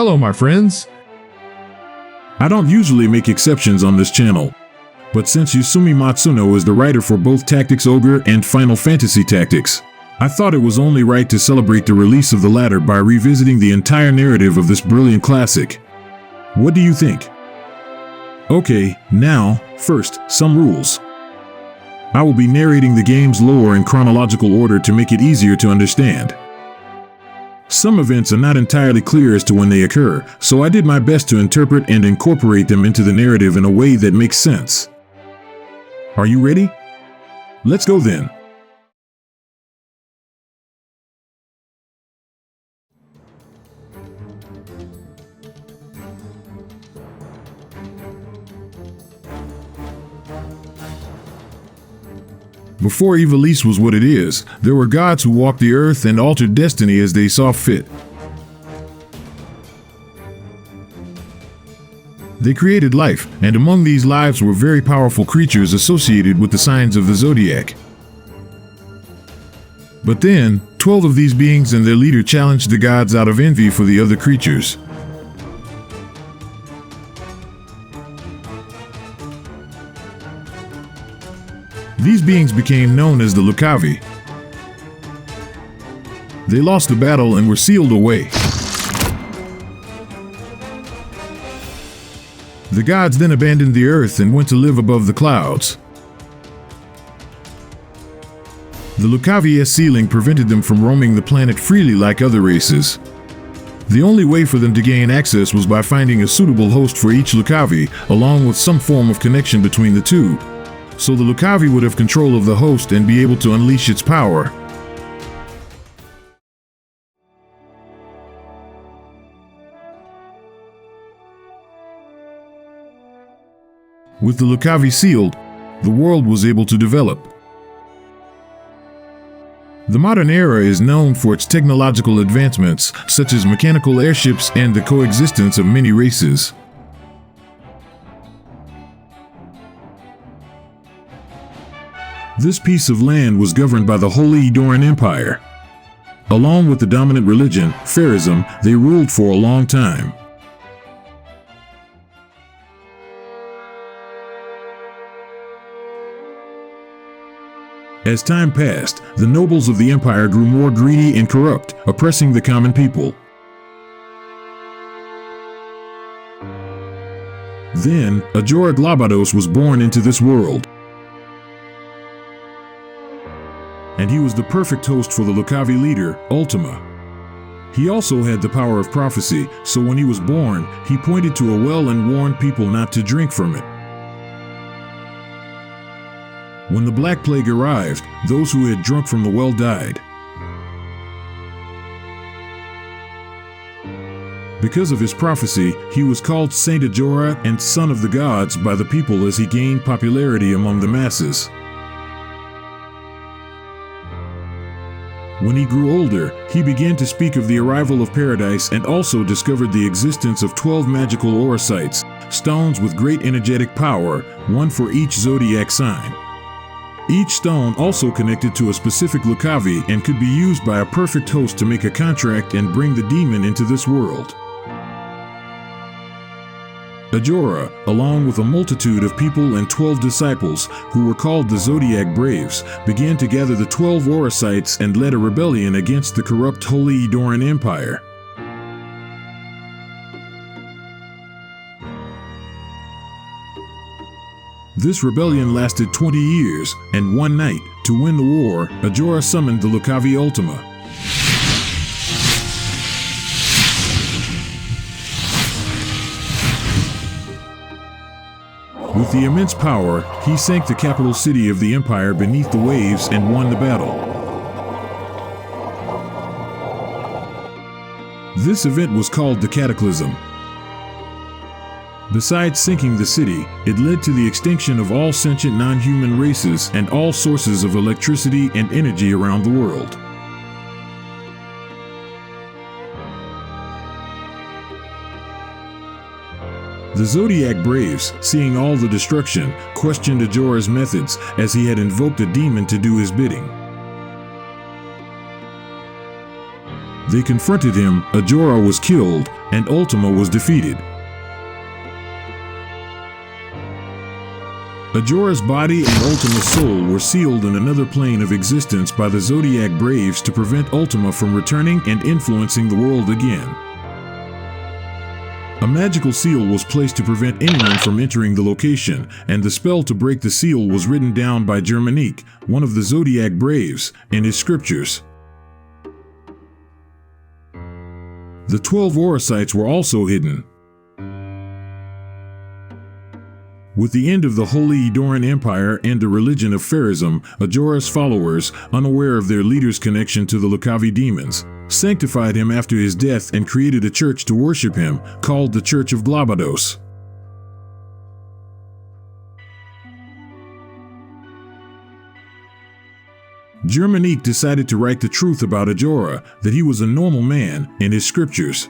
Hello, my friends. I don't usually make exceptions on this channel, but since Yasumi Matsuno is the writer for both Tactics Ogre and Final Fantasy Tactics, I thought it was only right to celebrate the release of the latter by revisiting the entire narrative of this brilliant classic. What do you think? Okay, now, first, some rules. I will be narrating the game's lore in chronological order to make it easier to understand. Some events are not entirely clear as to when they occur, so I did my best to interpret and incorporate them into the narrative in a way that makes sense. Are you ready? Let's go then. Before Ivalice was what it is, there were gods who walked the earth and altered destiny as they saw fit. They created life, and among these lives were very powerful creatures associated with the signs of the zodiac. But then, 12 of these beings and their leader challenged the gods out of envy for the other creatures. These beings became known as the Lucavi. They lost the battle and were sealed away. The gods then abandoned the earth and went to live above the clouds. The Lucavi's sealing prevented them from roaming the planet freely like other races. The only way for them to gain access was by finding a suitable host for each Lucavi, along with some form of connection between the two. So the Lucavi would have control of the host and be able to unleash its power. With the Lucavi sealed, the world was able to develop. The modern era is known for its technological advancements, such as mechanical airships and the coexistence of many races. This piece of land was governed by the Holy Edoran Empire. Along with the dominant religion, Pharism, they ruled for a long time. As time passed, the nobles of the empire grew more greedy and corrupt, oppressing the common people. Then, Ajora Glabados was born into this world. And he was the perfect host for the Lucavi leader, Ultima. He also had the power of prophecy, so when he was born, he pointed to a well and warned people not to drink from it. When the Black Plague arrived, those who had drunk from the well died. Because of his prophecy, he was called Saint Ajora and Son of the Gods by the people as he gained popularity among the masses. When he grew older, he began to speak of the arrival of paradise and also discovered the existence of 12 magical orosites, stones with great energetic power, one for each zodiac sign. Each stone also connected to a specific Lucavi and could be used by a perfect host to make a contract and bring the demon into this world. Ajora, along with a multitude of people and 12 disciples, who were called the Zodiac Braves, began to gather the 12 Orosites and led a rebellion against the corrupt Holy Edoran Empire. This rebellion lasted 20 years, and one night, to win the war, Ajora summoned the Lucavi Ultima. With the immense power, he sank the capital city of the empire beneath the waves and won the battle. This event was called the Cataclysm. Besides sinking the city, it led to the extinction of all sentient non-human races and all sources of electricity and energy around the world. The Zodiac Braves, seeing all the destruction, questioned Ajora's methods, as he had invoked a demon to do his bidding. They confronted him, Ajora was killed, and Ultima was defeated. Ajora's body and Ultima's soul were sealed in another plane of existence by the Zodiac Braves to prevent Ultima from returning and influencing the world again. A magical seal was placed to prevent anyone from entering the location, and the spell to break the seal was written down by Germanique, one of the Zodiac Braves, in his scriptures. The 12 Orosites were also hidden. With the end of the Holy Edoran Empire and the religion of Pharism, Ajora's followers, unaware of their leader's connection to the Lucavi demons, sanctified him after his death and created a church to worship him, called the Church of Glabados. Germanique decided to write the truth about Ajora, that he was a normal man, in his scriptures.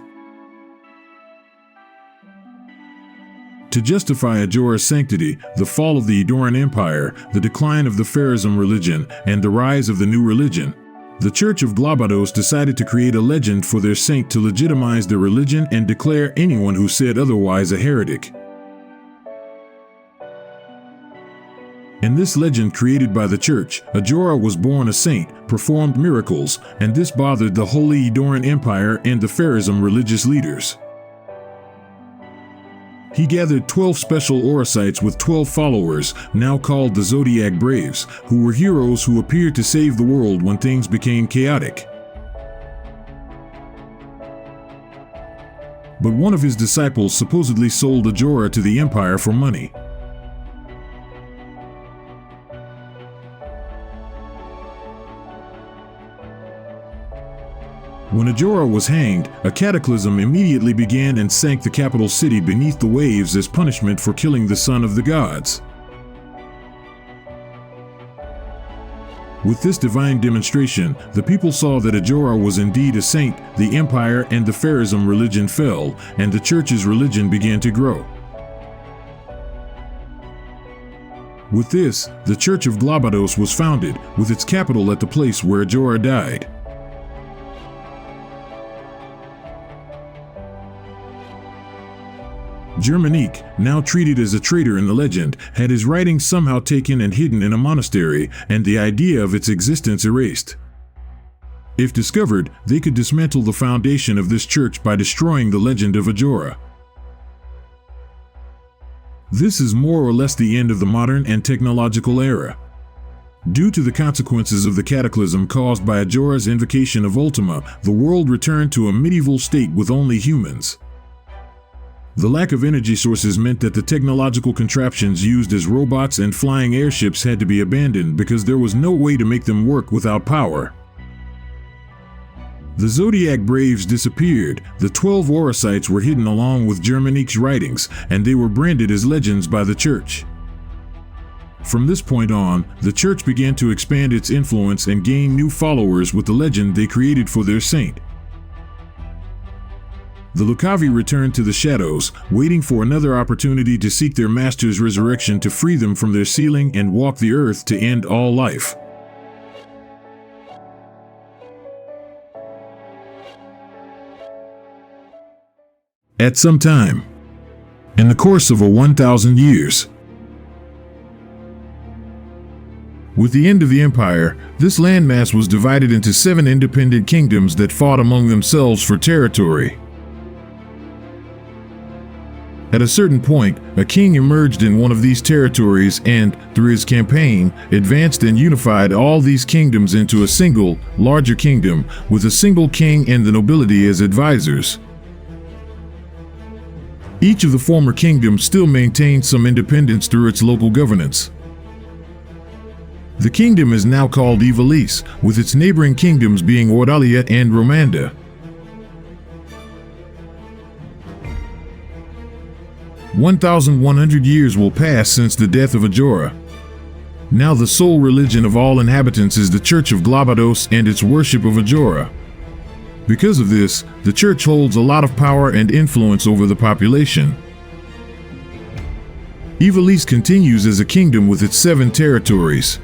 To justify Ajora's sanctity, the fall of the Edoran Empire, the decline of the Pharism religion, and the rise of the new religion, the Church of Glabados decided to create a legend for their saint to legitimize their religion and declare anyone who said otherwise a heretic. In this legend created by the church, Ajora was born a saint, performed miracles, and this bothered the Holy Edoran Empire and the Pharism religious leaders. He gathered 12 special Orosites with 12 followers, now called the Zodiac Braves, who were heroes who appeared to save the world when things became chaotic. But one of his disciples supposedly sold Ajora to the Empire for money. When Ajora was hanged, a cataclysm immediately began and sank the capital city beneath the waves as punishment for killing the son of the gods. With this divine demonstration, the people saw that Ajora was indeed a saint, the empire and the Pharism religion fell, and the church's religion began to grow. With this, the Church of Glabados was founded, with its capital at the place where Ajora died. Germanique, now treated as a traitor in the legend, had his writings somehow taken and hidden in a monastery, and the idea of its existence erased. If discovered, they could dismantle the foundation of this church by destroying the legend of Ajora. This is more or less the end of the modern and technological era. Due to the consequences of the cataclysm caused by Ajora's invocation of Ultima, the world returned to a medieval state with only humans. The lack of energy sources meant that the technological contraptions used as robots and flying airships had to be abandoned because there was no way to make them work without power. The Zodiac Braves disappeared, the 12 Orosites were hidden along with Germanique's writings, and they were branded as legends by the church. From this point on, the church began to expand its influence and gain new followers with the legend they created for their saint. The Lucavi returned to the shadows, waiting for another opportunity to seek their master's resurrection to free them from their sealing and walk the earth to end all life. At some time, in the course of 1,000 years, with the end of the empire, this landmass was divided into 7 independent kingdoms that fought among themselves for territory. At a certain point, a king emerged in one of these territories and, through his campaign, advanced and unified all these kingdoms into a single, larger kingdom, with a single king and the nobility as advisors. Each of the former kingdoms still maintained some independence through its local governance. The kingdom is now called Ivalice, with its neighboring kingdoms being Ordaliet and Romanda. "1,100 years will pass since the death of Ajora. Now the sole religion of all inhabitants is the Church of Glabados and its worship of Ajora. Because of this, the church holds a lot of power and influence over the population. Ivalice continues as a kingdom with its 7 territories.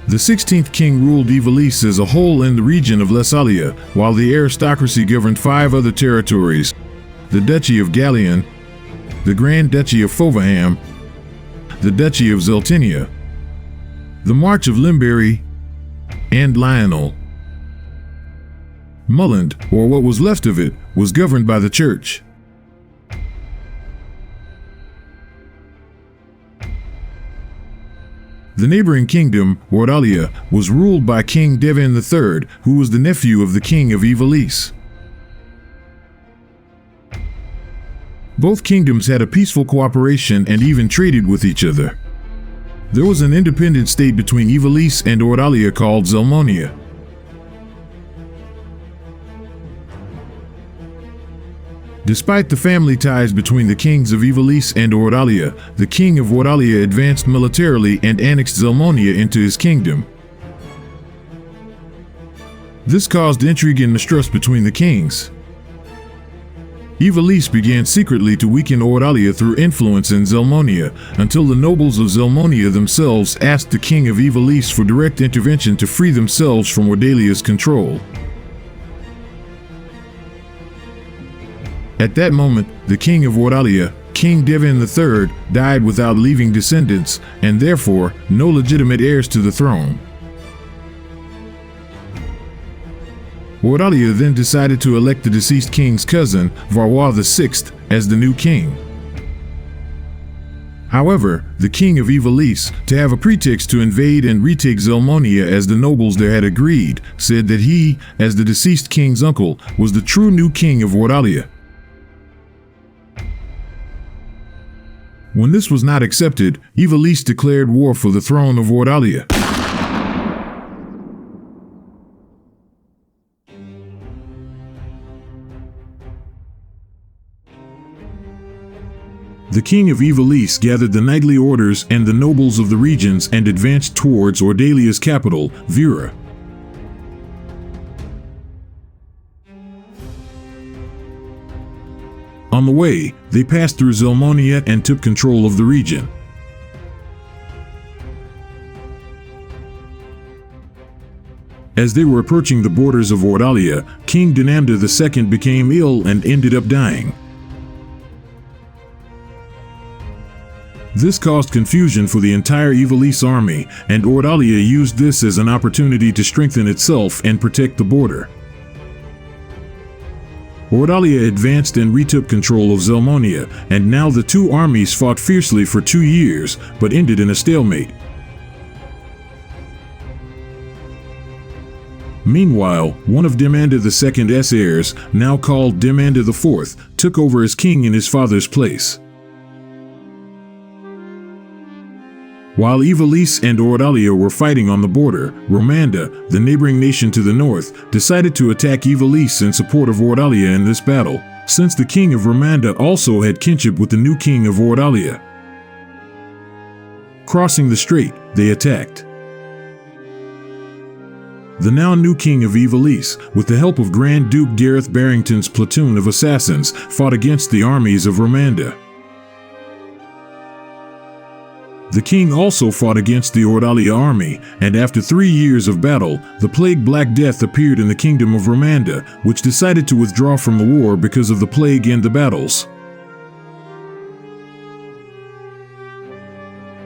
The 16th king ruled Ivalice as a whole in the region of Thessalia, while the aristocracy governed 5 other territories: the Duchy of Gallion, the Grand Duchy of Fovaham, the Duchy of Zeltinia, the March of Limbury, and Lionel. Mulland, or what was left of it, was governed by the church. The neighboring kingdom, Wardalia, was ruled by King Devin III, who was the nephew of the king of Ivalice. Both kingdoms had a peaceful cooperation and even traded with each other. There was an independent state between Ivalice and Wardalia called Zelmonia. Despite the family ties between the kings of Ivalice and Wardalia, the king of Wardalia advanced militarily and annexed Zelmonia into his kingdom. This caused intrigue and mistrust between the kings. Ivalice began secretly to weaken Wardalia through influence in Zelmonia, until the nobles of Zelmonia themselves asked the king of Ivalice for direct intervention to free themselves from Wardalia's control. At that moment, the king of Wardalia, King Devin III, died without leaving descendants, and therefore no legitimate heirs to the throne. Wardalia then decided to elect the deceased king's cousin, Varwa VI, as the new king. However, the king of Ivalice, to have a pretext to invade and retake Zelmonia as the nobles there had agreed, said that he, as the deceased king's uncle, was the true new king of Wardalia. When this was not accepted, Ivalice declared war for the throne of Wardalia. The king of Ivalice gathered the knightly orders and the nobles of the regions and advanced towards Wardalia's capital, Vera. On the way, they passed through Zelmonia and took control of the region. As they were approaching the borders of Wardalia, King Dinamda II became ill and ended up dying. This caused confusion for the entire Ivalice army, and Wardalia used this as an opportunity to strengthen itself and protect the border. Wardalia advanced and retook control of Zelmonia, and now the two armies fought fiercely for 2 years, but ended in a stalemate. Meanwhile, one of Dinamda II's heirs, now called Dinamda IV, took over as king in his father's place. While Ivalice and Wardalia were fighting on the border, Romanda, the neighboring nation to the north, decided to attack Ivalice in support of Wardalia in this battle, since the king of Romanda also had kinship with the new king of Wardalia. Crossing the strait, they attacked. The now new king of Ivalice, with the help of Grand Duke Gareth Barrington's platoon of assassins, fought against the armies of Romanda. The king also fought against the Wardalia army, and after 3 years of battle, the plague Black Death appeared in the kingdom of Romanda, which decided to withdraw from the war because of the plague and the battles.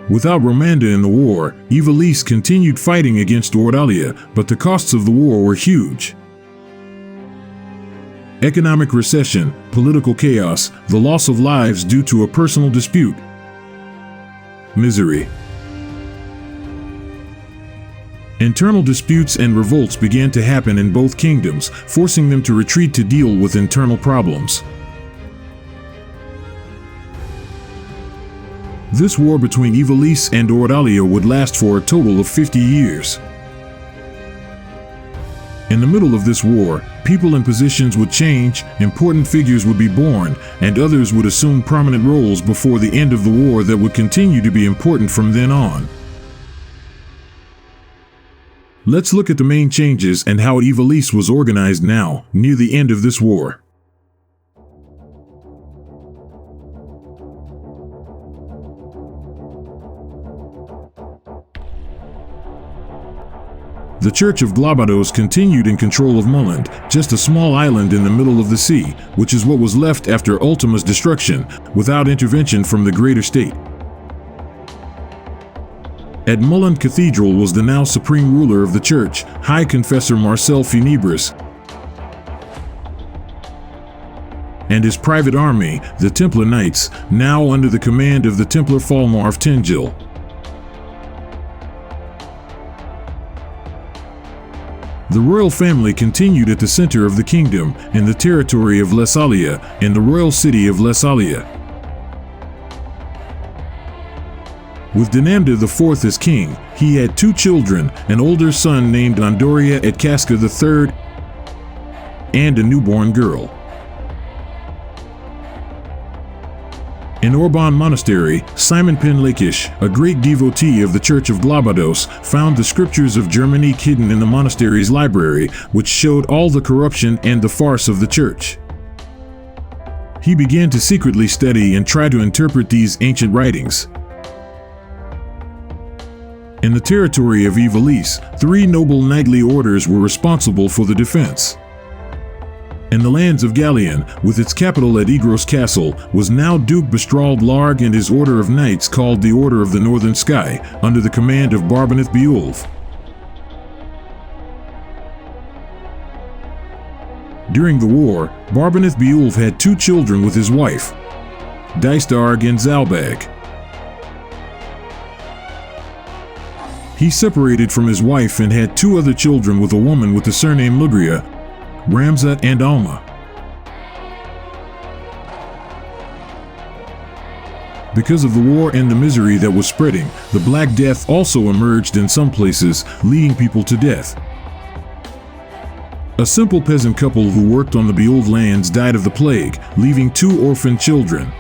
Without Romanda in the war, Ivalice continued fighting against Wardalia, but the costs of the war were huge. Economic recession, political chaos, the loss of lives due to a personal dispute. Misery. Internal disputes and revolts began to happen in both kingdoms, forcing them to retreat to deal with internal problems. This war between Ivalice and Wardalia would last for a total of 50 years. In the middle of this war, people and positions would change, important figures would be born, and others would assume prominent roles before the end of the war that would continue to be important from then on. Let's look at the main changes and how Ivalice was organized now, near the end of this war. The Church of Glabados continued in control of Mulland, just a small island in the middle of the sea, which is what was left after Ultima's destruction, without intervention from the greater state. At Mulland Cathedral was the now supreme ruler of the church, High Confessor Marcel Funebris, and his private army, the Templar Knights, now under the command of the Templar Falmar of Tengil. The royal family continued at the center of the kingdom, in the territory of Lesalia, in the royal city of Lesalia. With Dinamda IV as king, he had 2 children, an older son named Andoria et Casca III, and a newborn girl. In Orban Monastery, Simon Pen Lakish, a great devotee of the Church of Glabados, found the scriptures of Germanique hidden in the monastery's library, which showed all the corruption and the farce of the church. He began to secretly study and try to interpret these ancient writings. In the territory of Ivalice, 3 noble knightly orders were responsible for the defense. In the lands of Gallion, with its capital at Igros Castle, was now Duke Bestrald Larg and his order of knights called the Order of the Northern Sky, under the command of Barbaneth Beulf. During the war, Barbaneth Beulf had 2 children with his wife, Dystarg and Zalbag. He separated from his wife and had 2 other children with a woman with the surname Lugria, Ramza and Alma. Because of the war and the misery that was spreading, the Black Death also emerged in some places, leading people to death. A simple peasant couple who worked on the Beulf lands died of the plague, leaving 2 orphan children.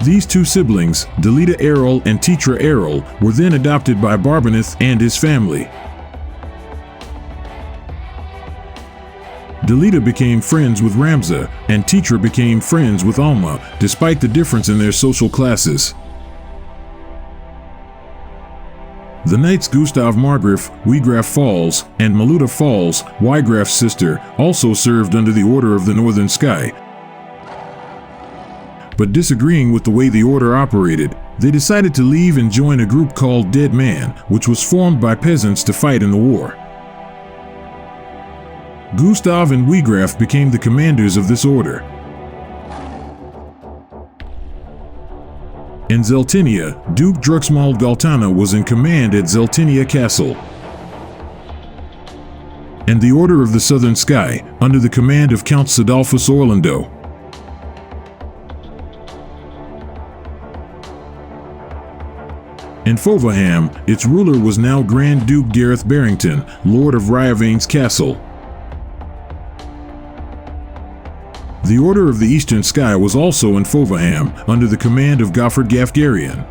These 2 siblings, Delita Errol and Titra Errol, were then adopted by Barbaneth and his family. Delita became friends with Ramza, and Titra became friends with Alma, despite the difference in their social classes. The knights Gustav Margraf, Wegraf Falls, and Maluta Falls, Wygraf's sister, also served under the Order of the Northern Sky. But disagreeing with the way the order operated, they decided to leave and join a group called Dead Man, which was formed by peasants to fight in the war. Gustav and Wegraf became the commanders of this order. In Zeltinia, Duke Druxmald Galtana was in command at Zeltinia Castle. And the Order of the Southern Sky, under the command of Count Sidolphus Orlando. In Fovaham, its ruler was now Grand Duke Gareth Barrington, Lord of Ryavane's Castle. The Order of the Eastern Sky was also in Fovaham, under the command of Gofford Gafgarian.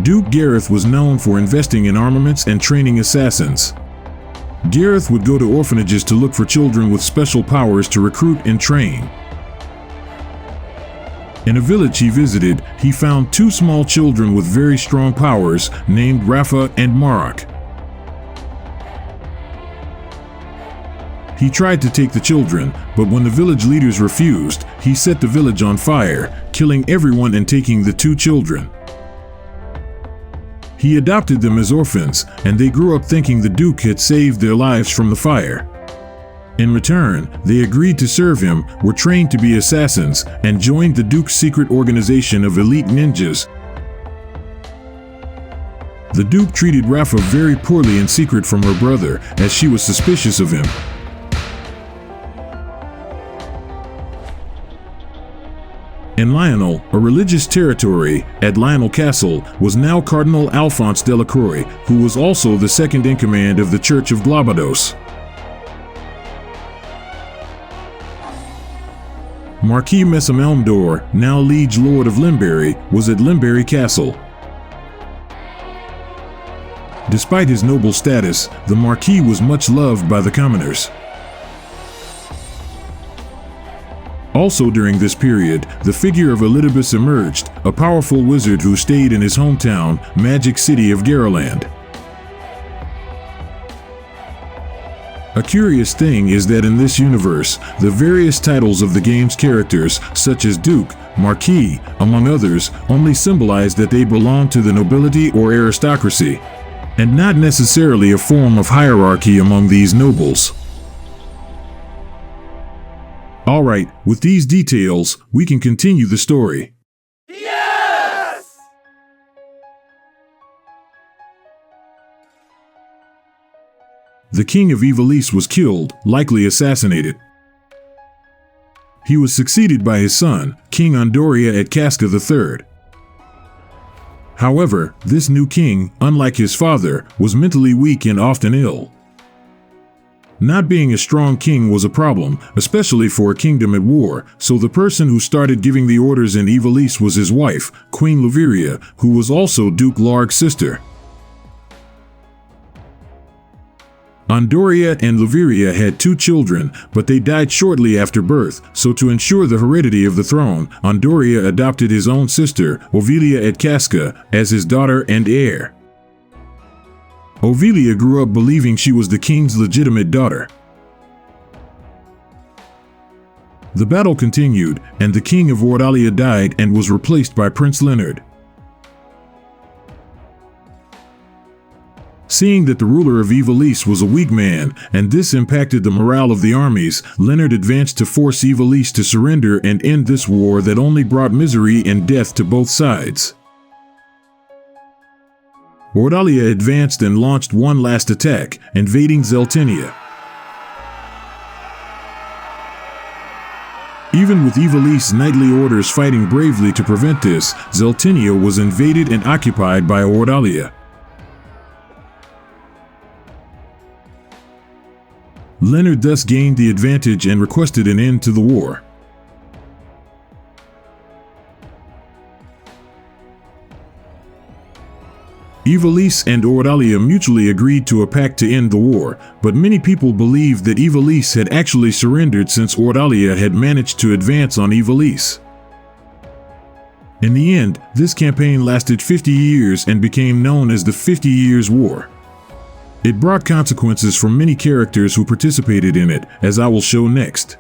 Duke Gareth was known for investing in armaments and training assassins. Gareth would go to orphanages to look for children with special powers to recruit and train. In a village he visited, he found 2 small children with very strong powers, named Rafa and Marak. He tried to take the children, but when the village leaders refused, he set the village on fire, killing everyone and taking the 2 children. He adopted them as orphans, and they grew up thinking the Duke had saved their lives from the fire. In return, they agreed to serve him, were trained to be assassins, and joined the Duke's secret organization of elite ninjas. The Duke treated Rafa very poorly in secret from her brother, as she was suspicious of him. In Lionel, a religious territory, at Lionel Castle, was now Cardinal Alphonse Delacroix, who was also the second in command of the Church of Glabados. Marquis Mesam now Liege Lord of Limberry, was at Limberry Castle. Despite his noble status, the Marquis was much loved by the commoners. Also during this period, the figure of Ivalice emerged, a powerful wizard who stayed in his hometown, magic city of Garoland. A curious thing is that in this universe, the various titles of the game's characters, such as Duke, Marquis, among others, only symbolize that they belong to the nobility or aristocracy, and not necessarily a form of hierarchy among these nobles. Alright, with these details, we can continue the story. Yes! The king of Ivalice was killed, likely assassinated. He was succeeded by his son, King Undoria at Casca III. However, this new king, unlike his father, was mentally weak and often ill. Not being a strong king was a problem, especially for a kingdom at war, so the person who started giving the orders in Ivalice was his wife, Queen Liveria, who was also Duke Larg's sister. Undoria and Liveria had 2 children, but they died shortly after birth, so to ensure the heredity of the throne, Undoria adopted his own sister, Ovilia at Casca, as his daughter and heir. Ovilia grew up believing she was the king's legitimate daughter. The battle continued, and the king of Ordalia died and was replaced by Prince Leonard. Seeing that the ruler of Ivalice was a weak man, and this impacted the morale of the armies, Leonard advanced to force Ivalice to surrender and end this war that only brought misery and death to both sides. Ordalia advanced and launched one last attack, invading Zeltinia. Even with Ivalice's knightly orders fighting bravely to prevent this, Zeltinia was invaded and occupied by Ordalia. Leonard thus gained the advantage and requested an end to the war. Ivalice and Ordalia mutually agreed to a pact to end the war, but many people believed that Ivalice had actually surrendered since Ordalia had managed to advance on Ivalice. In the end, this campaign lasted 50 years and became known as the 50 Years' War. It brought consequences for many characters who participated in it, as I will show next.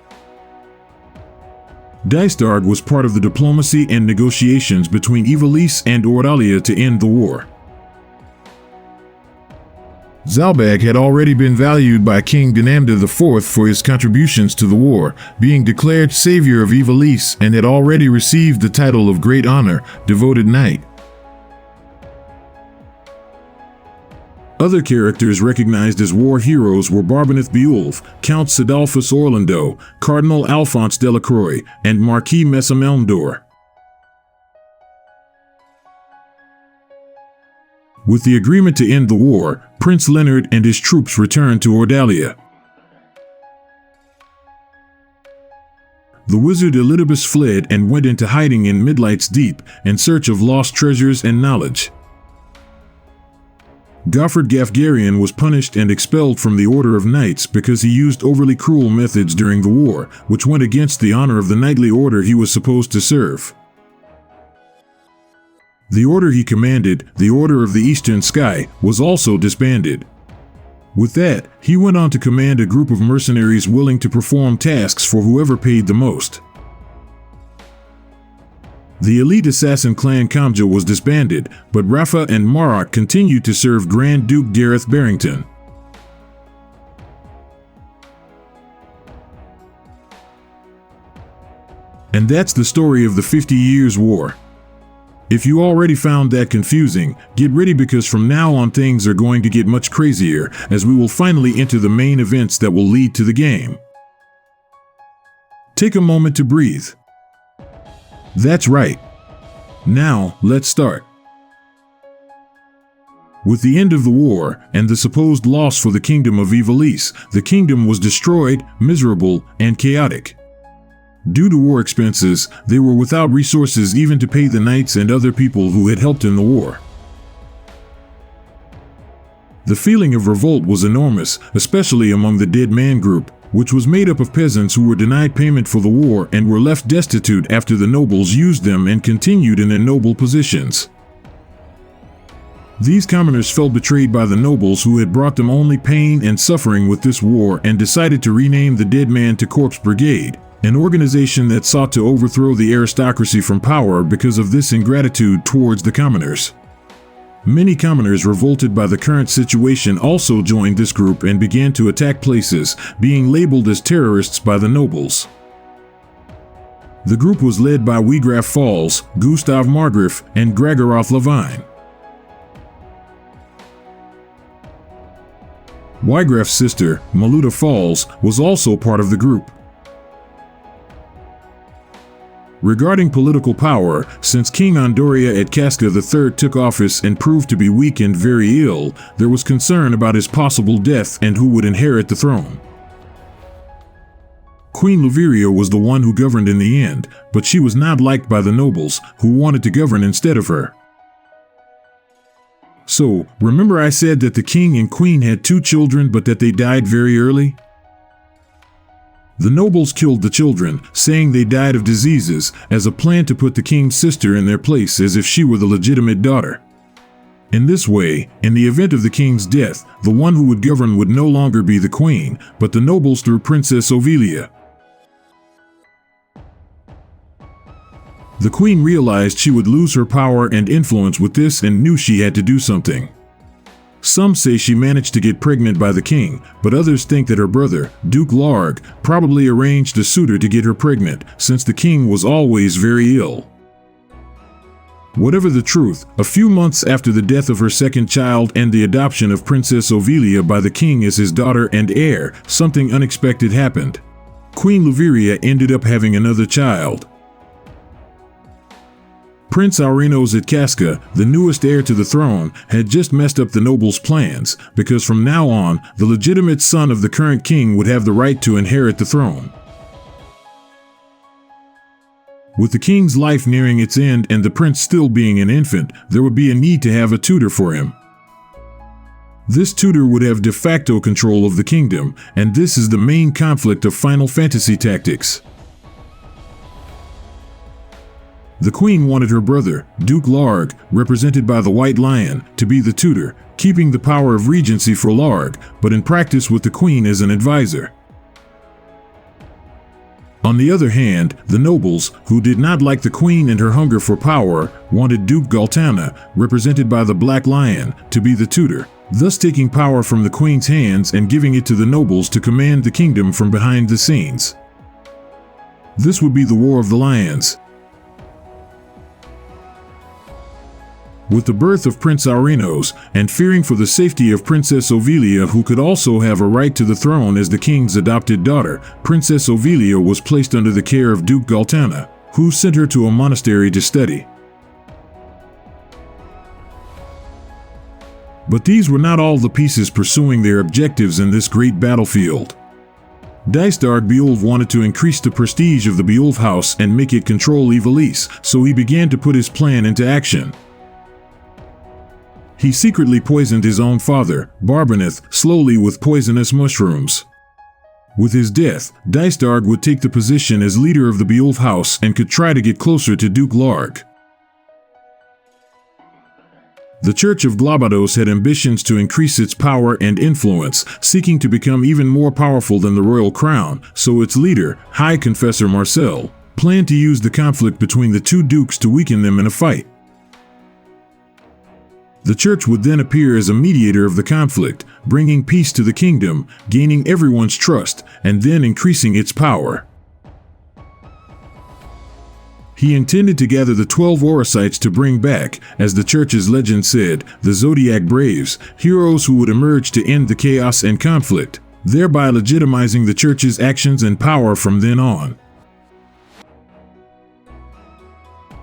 Dystarg was part of the diplomacy and negotiations between Ivalice and Ordalia to end the war. Zalbag had already been valued by King Ganamda IV for his contributions to the war, being declared savior of Ivalice, and had already received the title of Great Honor, Devoted Knight. Other characters recognized as war heroes were Barbaneth Beulf, Count Sidolphus Orlando, Cardinal Alphonse Delacroix, and Marquis Messam Elmdor. With the agreement to end the war, Prince Leonard and his troops returned to Ordalia. The wizard Elidibus fled and went into hiding in Midlight's Deep in search of lost treasures and knowledge. Gofford Gafgarian was punished and expelled from the Order of Knights because he used overly cruel methods during the war, which went against the honor of the knightly order he was supposed to serve. The order he commanded, the Order of the Eastern Sky, was also disbanded. With that, he went on to command a group of mercenaries willing to perform tasks for whoever paid the most. The elite assassin clan Kamja was disbanded, but Rafa and Marak continued to serve Grand Duke Gareth Barrington. And that's the story of the 50 Years' War. If you already found that confusing, get ready because from now on things are going to get much crazier as we will finally enter the main events that will lead to the game. Take a moment to breathe. That's right. Now, let's start. With the end of the war and the supposed loss for the kingdom of Ivalice, the kingdom was destroyed, miserable, and chaotic. Due to war expenses, they were without resources even to pay the knights and other people who had helped in the war. The feeling of revolt was enormous, especially among the Dead Man group, which was made up of peasants who were denied payment for the war and were left destitute after the nobles used them and continued in their noble positions. These commoners felt betrayed by the nobles who had brought them only pain and suffering with this war and decided to rename the Dead Man to Corpse Brigade, an organization that sought to overthrow the aristocracy from power because of this ingratitude towards the commoners. Many commoners revolted by the current situation also joined this group and began to attack places, being labeled as terrorists by the nobles. The group was led by Wegraf Falls, Gustav Margraf, and Gregaroth Levine. Wegraf's sister, Maluda Falls, was also part of the group. Regarding political power, since King Andoria at Casca III took office and proved to be weak and very ill, there was concern about his possible death and who would inherit the throne. Queen Luviria was the one who governed in the end, but she was not liked by the nobles, who wanted to govern instead of her. So, remember I said that the king and queen had 2 children but that they died very early? The nobles killed the children, saying they died of diseases, as a plan to put the king's sister in their place as if she were the legitimate daughter. In this way, in the event of the king's death, the one who would govern would no longer be the queen, but the nobles through Princess Ovilia. The queen realized she would lose her power and influence with this and knew she had to do something. Some say she managed to get pregnant by the king, but others think that her brother, Duke Larg, probably arranged a suitor to get her pregnant, since the king was always very ill. Whatever the truth, a few months after the death of her second child and the adoption of Princess Ovilia by the king as his daughter and heir, something unexpected happened. Queen Luviria ended up having another child. Prince Aurinos at Casca, the newest heir to the throne, had just messed up the nobles' plans, because from now on, the legitimate son of the current king would have the right to inherit the throne. With the king's life nearing its end and the prince still being an infant, there would be a need to have a tutor for him. This tutor would have de facto control of the kingdom, and this is the main conflict of Final Fantasy Tactics. The queen wanted her brother, Duke Larg, represented by the White Lion, to be the tutor, keeping the power of regency for Larg, but in practice with the queen as an advisor. On the other hand, the nobles, who did not like the queen and her hunger for power, wanted Duke Galtana, represented by the Black Lion, to be the tutor, thus taking power from the queen's hands and giving it to the nobles to command the kingdom from behind the scenes. This would be the War of the Lions. With the birth of Prince Aurinos, and fearing for the safety of Princess Ovilia, who could also have a right to the throne as the king's adopted daughter, Princess Ovilia was placed under the care of Duke Galtana, who sent her to a monastery to study. But these were not all the pieces pursuing their objectives in this great battlefield. Dysdarg Beowulf wanted to increase the prestige of the Beowulf house and make it control Ivalice, so he began to put his plan into action. He secretly poisoned his own father, Barbaneth, slowly with poisonous mushrooms. With his death, Dysdarg would take the position as leader of the Beowulf house and could try to get closer to Duke Larg. The Church of Globados had ambitions to increase its power and influence, seeking to become even more powerful than the royal crown, so its leader, High Confessor Marcel, planned to use the conflict between the 2 dukes to weaken them in a fight. The church would then appear as a mediator of the conflict, bringing peace to the kingdom, gaining everyone's trust, and then increasing its power. He intended to gather the 12 Orosites to bring back, as the church's legend said, the Zodiac Braves, heroes who would emerge to end the chaos and conflict, thereby legitimizing the church's actions and power from then on.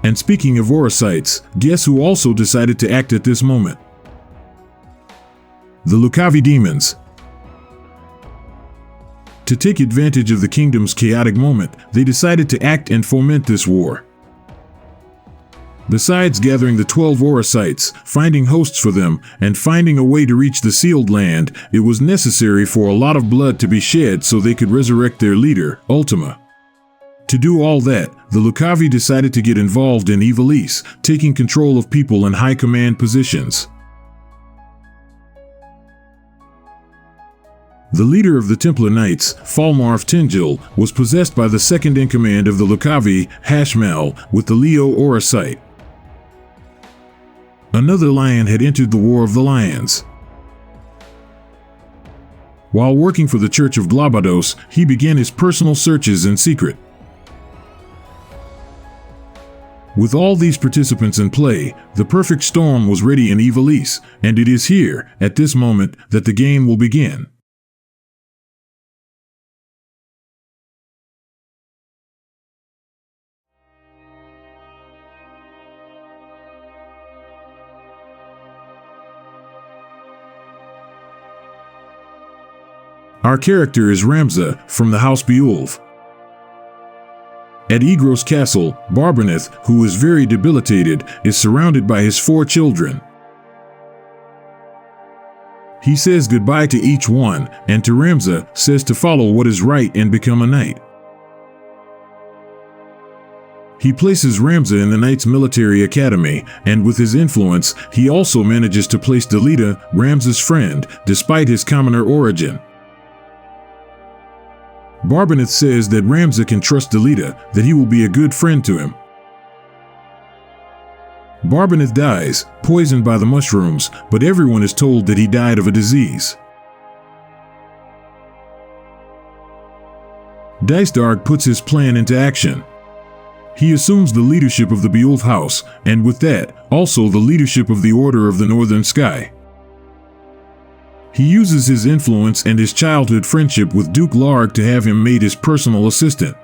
And speaking of Orosites, guess who also decided to act at this moment? The Lucavi demons. To take advantage of the kingdom's chaotic moment, they decided to act and foment this war. Besides gathering the 12 Orosites, finding hosts for them, and finding a way to reach the sealed land, it was necessary for a lot of blood to be shed so they could resurrect their leader, Ultima. To do all that, the Lucavi decided to get involved in Ivalice, taking control of people in high command positions. The leader of the Templar Knights, Falmarv Tingil, was possessed by the second-in-command of the Lucavi, Hashmal, with the Leo Orosite. Another lion had entered the War of the Lions. While working for the Church of Glabados, he began his personal searches in secret. With all these participants in play, the perfect storm was ready in Ivalice, and it is here, at this moment, that the game will begin. Our character is Ramza, from the House Beulf. At Igros Castle, Barbaneth, who is very debilitated, is surrounded by his 4 children. He says goodbye to each one, and to Ramza, says to follow what is right and become a knight. He places Ramza in the Knights Military Academy, and with his influence, he also manages to place Delita, Ramza's friend, despite his commoner origin. Barbaneth says that Ramza can trust Delita, that he will be a good friend to him. Barbaneth dies, poisoned by the mushrooms, but everyone is told that he died of a disease. Dysdarg puts his plan into action. He assumes the leadership of the Beulf House, and with that, also the leadership of the Order of the Northern Sky. He uses his influence and his childhood friendship with Duke Larg to have him made his personal assistant.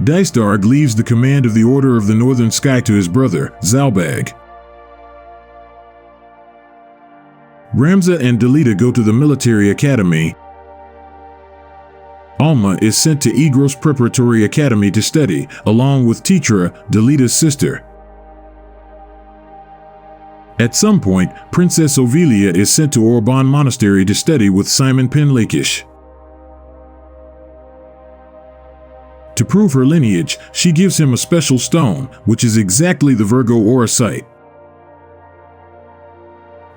Dysdarg leaves the command of the Order of the Northern Sky to his brother, Zalbag. Ramza and Delita go to the military academy. Alma is sent to Igros Preparatory Academy to study, along with Titra, Delita's sister. At some point, Princess Ovilia is sent to Orban Monastery to study with Simon Penlakish. To prove her lineage, she gives him a special stone, which is exactly the Virgo Orosite.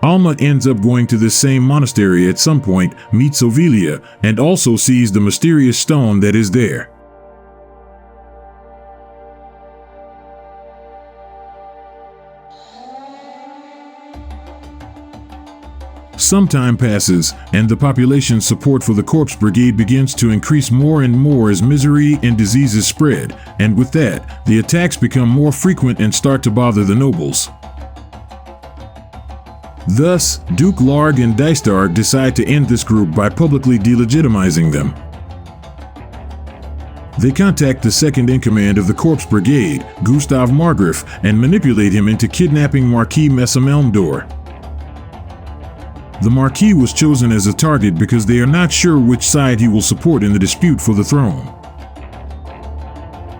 Alma ends up going to this same monastery at some point, meets Ovilia, and also sees the mysterious stone that is there. Some time passes, and the population's support for the Corpse Brigade begins to increase more and more as misery and diseases spread, and with that, the attacks become more frequent and start to bother the nobles. Thus, Duke Larg and Dysdarg decide to end this group by publicly delegitimizing them. They contact the second-in-command of the Corpse Brigade, Gustav Margraf, and manipulate him into kidnapping Marquis Messamelmdor. The Marquis was chosen as a target because they are not sure which side he will support in the dispute for the throne.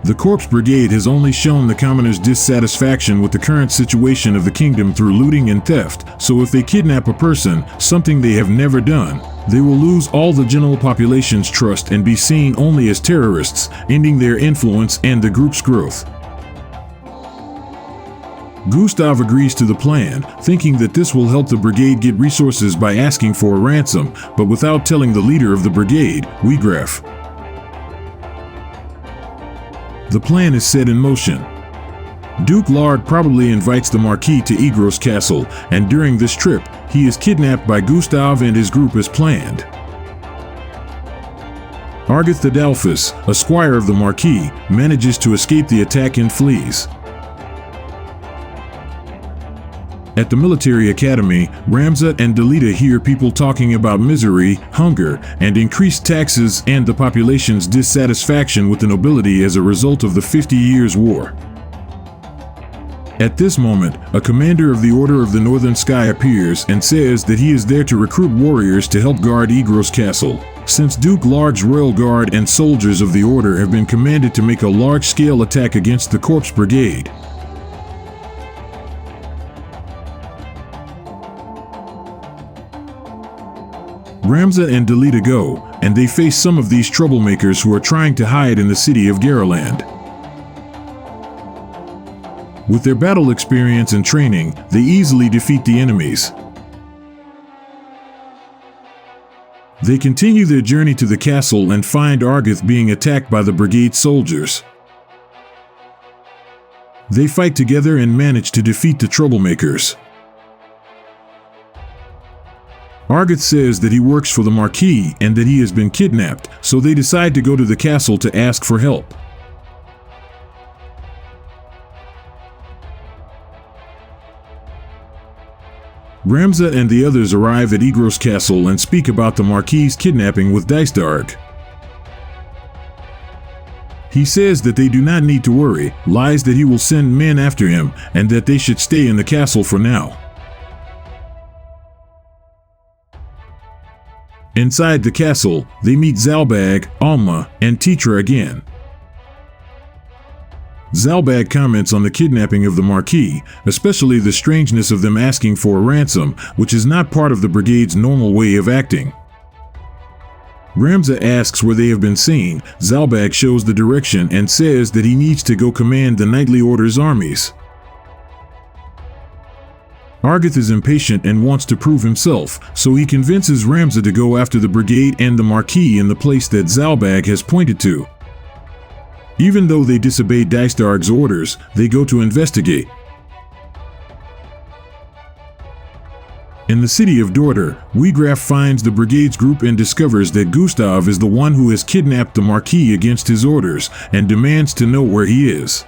The Corpse Brigade has only shown the commoners dissatisfaction with the current situation of the kingdom through looting and theft, so if they kidnap a person, something they have never done, they will lose all the general population's trust and be seen only as terrorists, ending their influence and the group's growth. Gustav agrees to the plan, thinking that this will help the brigade get resources by asking for a ransom, but without telling the leader of the brigade, Wiegraf. The plan is set in motion. Duke Larg probably invites the Marquis to Igros Castle, and during this trip, he is kidnapped by Gustav and his group as planned. Argith Adalphus, a squire of the Marquis, manages to escape the attack and flees. At the military academy, Ramza and Delita hear people talking about misery, hunger, and increased taxes and the population's dissatisfaction with the nobility as a result of the 50 Years' War. At this moment, a commander of the Order of the Northern Sky appears and says that he is there to recruit warriors to help guard Igros Castle, since Duke Larg's royal guard and soldiers of the Order have been commanded to make a large-scale attack against the Corpse Brigade. Ramza and Delita go, and they face some of these troublemakers who are trying to hide in the city of Garaland. With their battle experience and training, they easily defeat the enemies. They continue their journey to the castle and find Argith being attacked by the brigade soldiers. They fight together and manage to defeat the troublemakers. Argith says that he works for the Marquis and that he has been kidnapped, so they decide to go to the castle to ask for help. Ramza and the others arrive at Igros Castle and speak about the Marquis' kidnapping with Dysdarg. He says that they do not need to worry, lies that he will send men after him, and that they should stay in the castle for now. Inside the castle, they meet Zalbag, Alma, and Titra again. Zalbag comments on the kidnapping of the Marquis, especially the strangeness of them asking for a ransom, which is not part of the brigade's normal way of acting. Ramza asks where they have been seen. Zalbag shows the direction and says that he needs to go command the Knightly Order's armies. Argith is impatient and wants to prove himself, so he convinces Ramza to go after the brigade and the Marquis in the place that Zalbag has pointed to. Even though they disobey Dysdarg's orders, they go to investigate. In the city of Dorter, Wiegraf finds the brigade's group and discovers that Gustav is the one who has kidnapped the Marquis against his orders and demands to know where he is.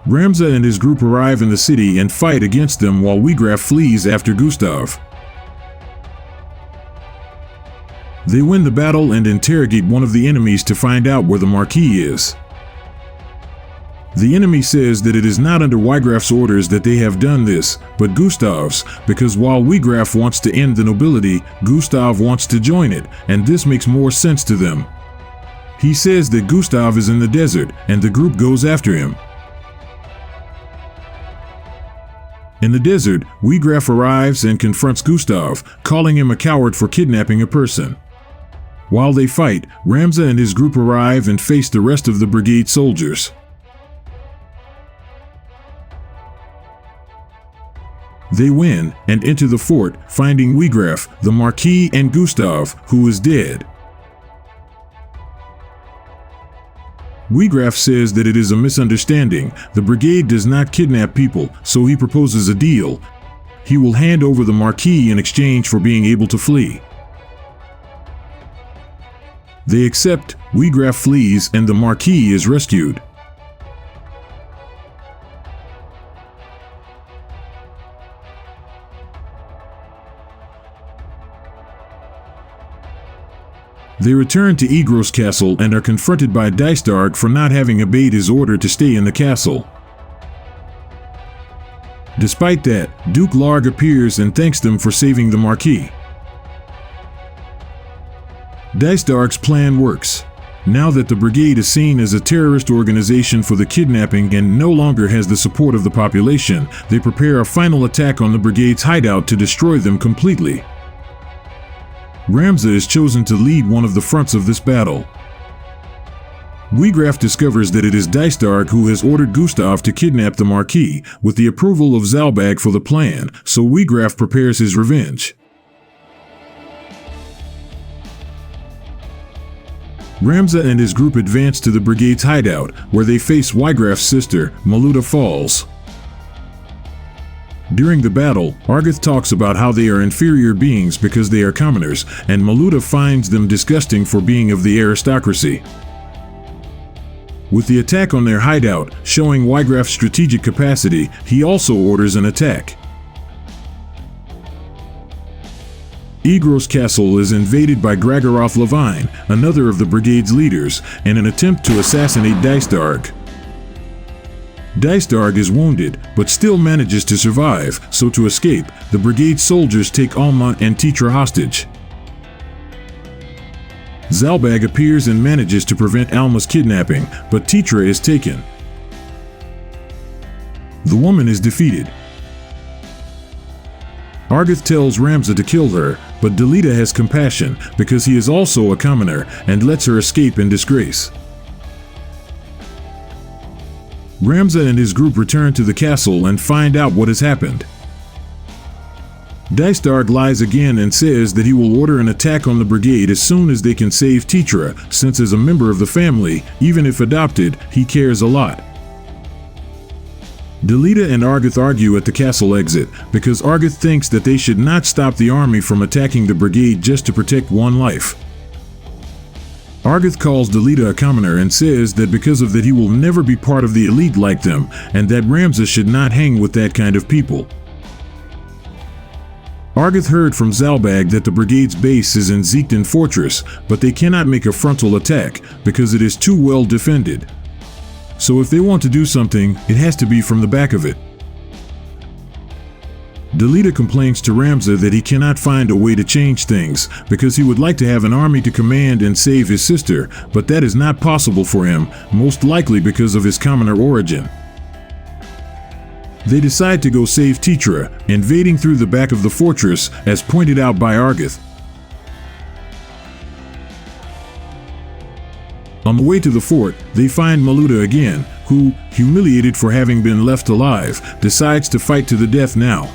Ramza and his group arrive in the city and fight against them while Wiegraf flees after Gustav. They win the battle and interrogate one of the enemies to find out where the Marquis is. The enemy says that it is not under Wiegraf's orders that they have done this, but Gustav's, because while Wiegraf wants to end the nobility, Gustav wants to join it, and this makes more sense to them. He says that Gustav is in the desert, and the group goes after him. In the desert, Wiegraf arrives and confronts Gustav, calling him a coward for kidnapping a person. While they fight, Ramza and his group arrive and face the rest of the brigade soldiers. They win and enter the fort, finding Wiegraf, the Marquis, and Gustav, who is dead. Wiegraf says that it is a misunderstanding. The brigade does not kidnap people, so he proposes a deal. He will hand over the Marquis in exchange for being able to flee. They accept, Wiegraf flees, and the Marquis is rescued. They return to Igros Castle and are confronted by Dysdarg for not having obeyed his order to stay in the castle. Despite that, Duke Larg appears and thanks them for saving the Marquis. Dysdarg's plan works. Now that the brigade is seen as a terrorist organization for the kidnapping and no longer has the support of the population, they prepare a final attack on the brigade's hideout to destroy them completely. Ramza is chosen to lead one of the fronts of this battle. Wiegraf discovers that it is Dysdarg who has ordered Gustav to kidnap the Marquis, with the approval of Zalbag for the plan, so Wiegraf prepares his revenge. Ramza and his group advance to the brigade's hideout, where they face Wiegraf's sister, Maluta Falls. During the battle, Argith talks about how they are inferior beings because they are commoners, and Maluta finds them disgusting for being of the aristocracy. With the attack on their hideout, showing Wiegraf's strategic capacity, he also orders an attack. Igros Castle is invaded by Gragoroth Levine, another of the brigade's leaders, in an attempt to assassinate Dysdarg. Dysdarg is wounded, but still manages to survive, so to escape, the brigade soldiers take Alma and Titra hostage. Zalbag appears and manages to prevent Alma's kidnapping, but Titra is taken. The woman is defeated. Argith tells Ramza to kill her, but Delita has compassion because he is also a commoner and lets her escape in disgrace. Ramza and his group return to the castle and find out what has happened. Dystarg lies again and says that he will order an attack on the brigade as soon as they can save Tetra, since as a member of the family, even if adopted, he cares a lot. Delita and Argith argue at the castle exit because Argith thinks that they should not stop the army from attacking the brigade just to protect one life. Argith calls Delita a commoner and says that because of that he will never be part of the elite like them, and that Ramza should not hang with that kind of people. Argith heard from Zalbag that the brigade's base is in Zekton Fortress, but they cannot make a frontal attack because it is too well defended. So if they want to do something, it has to be from the back of it. Delita complains to Ramza that he cannot find a way to change things because he would like to have an army to command and save his sister, but that is not possible for him, most likely because of his commoner origin. They decide to go save Tetra, invading through the back of the fortress, as pointed out by Argith. On the way to the fort, they find Maluda again, who, humiliated for having been left alive, decides to fight to the death now.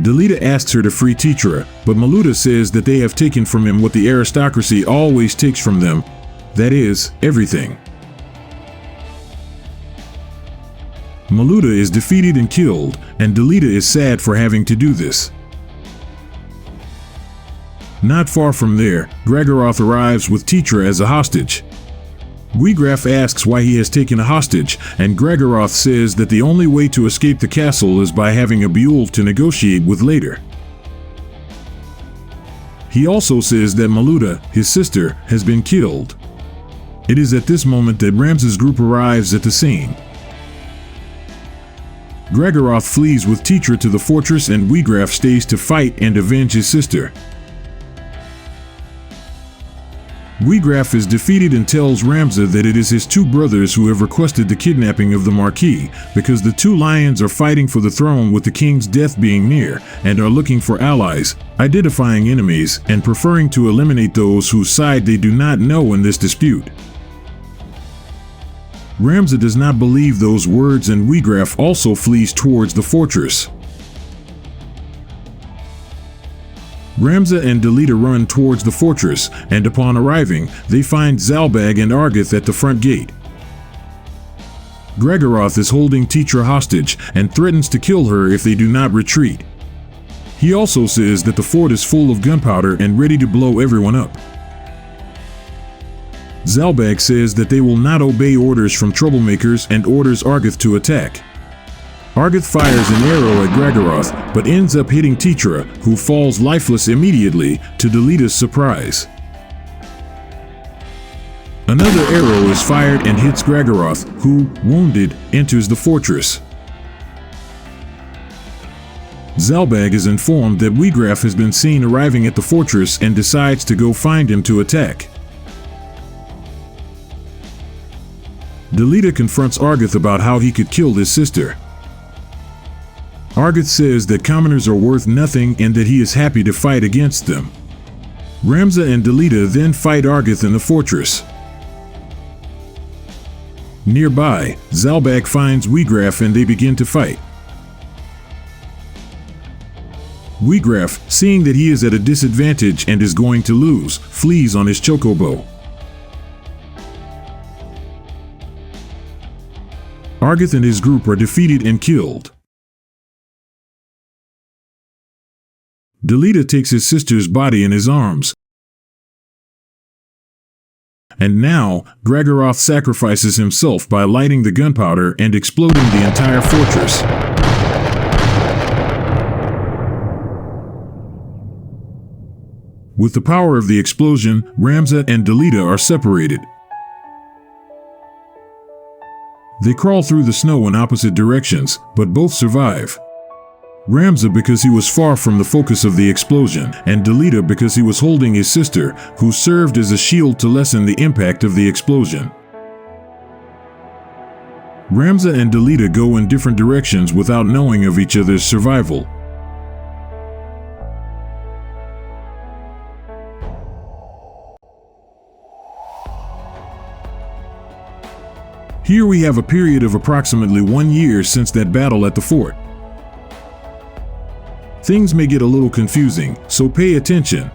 Delita asks her to free Tetra, but Maluda says that they have taken from him what the aristocracy always takes from them, that is, everything. Maluda is defeated and killed, and Delita is sad for having to do this. Not far from there, Gregaroth arrives with Tetra as a hostage. Guigraf asks why he has taken a hostage, and Gregaroth says that the only way to escape the castle is by having a Beulf to negotiate with later. He also says that Maluda, his sister, has been killed. It is at this moment that Ramza's group arrives at the scene. Gregaroth flees with Tetra to the fortress and Guigraf stays to fight and avenge his sister. Guigraf is defeated and tells Ramza that it is his two brothers who have requested the kidnapping of the Marquis, because the two lions are fighting for the throne with the king's death being near, and are looking for allies, identifying enemies, and preferring to eliminate those whose side they do not know in this dispute. Ramza does not believe those words and Guigraf also flees towards the fortress. Ramza and Delita run towards the fortress, and upon arriving, they find Zalbag and Argith at the front gate. Gregaroth is holding Tetra hostage and threatens to kill her if they do not retreat. He also says that the fort is full of gunpowder and ready to blow everyone up. Zalbag says that they will not obey orders from troublemakers and orders Argith to attack. Argith fires an arrow at Gregaroth, but ends up hitting Tetra, who falls lifeless immediately, to Delita's surprise. Another arrow is fired and hits Gregaroth, who, wounded, enters the fortress. Zalbag is informed that Guigraf has been seen arriving at the fortress and decides to go find him to attack. Delita confronts Argith about how he could kill his sister. Argith says that commoners are worth nothing and that he is happy to fight against them. Ramza and Delita then fight Argith in the fortress. Nearby, Zalbag finds Guigraf and they begin to fight. Guigraf, seeing that he is at a disadvantage and is going to lose, flees on his chocobo. Argith and his group are defeated and killed. Delita takes his sister's body in his arms. And now, Gregaroth sacrifices himself by lighting the gunpowder and exploding the entire fortress. With the power of the explosion, Ramza and Delita are separated. They crawl through the snow in opposite directions, but both survive. Ramza because he was far from the focus of the explosion, and Delita because he was holding his sister, who served as a shield to lessen the impact of the explosion. Ramza and Delita go in different directions without knowing of each other's survival. Here we have a period of approximately 1 year since that battle at the fort. Things may get a little confusing, so pay attention.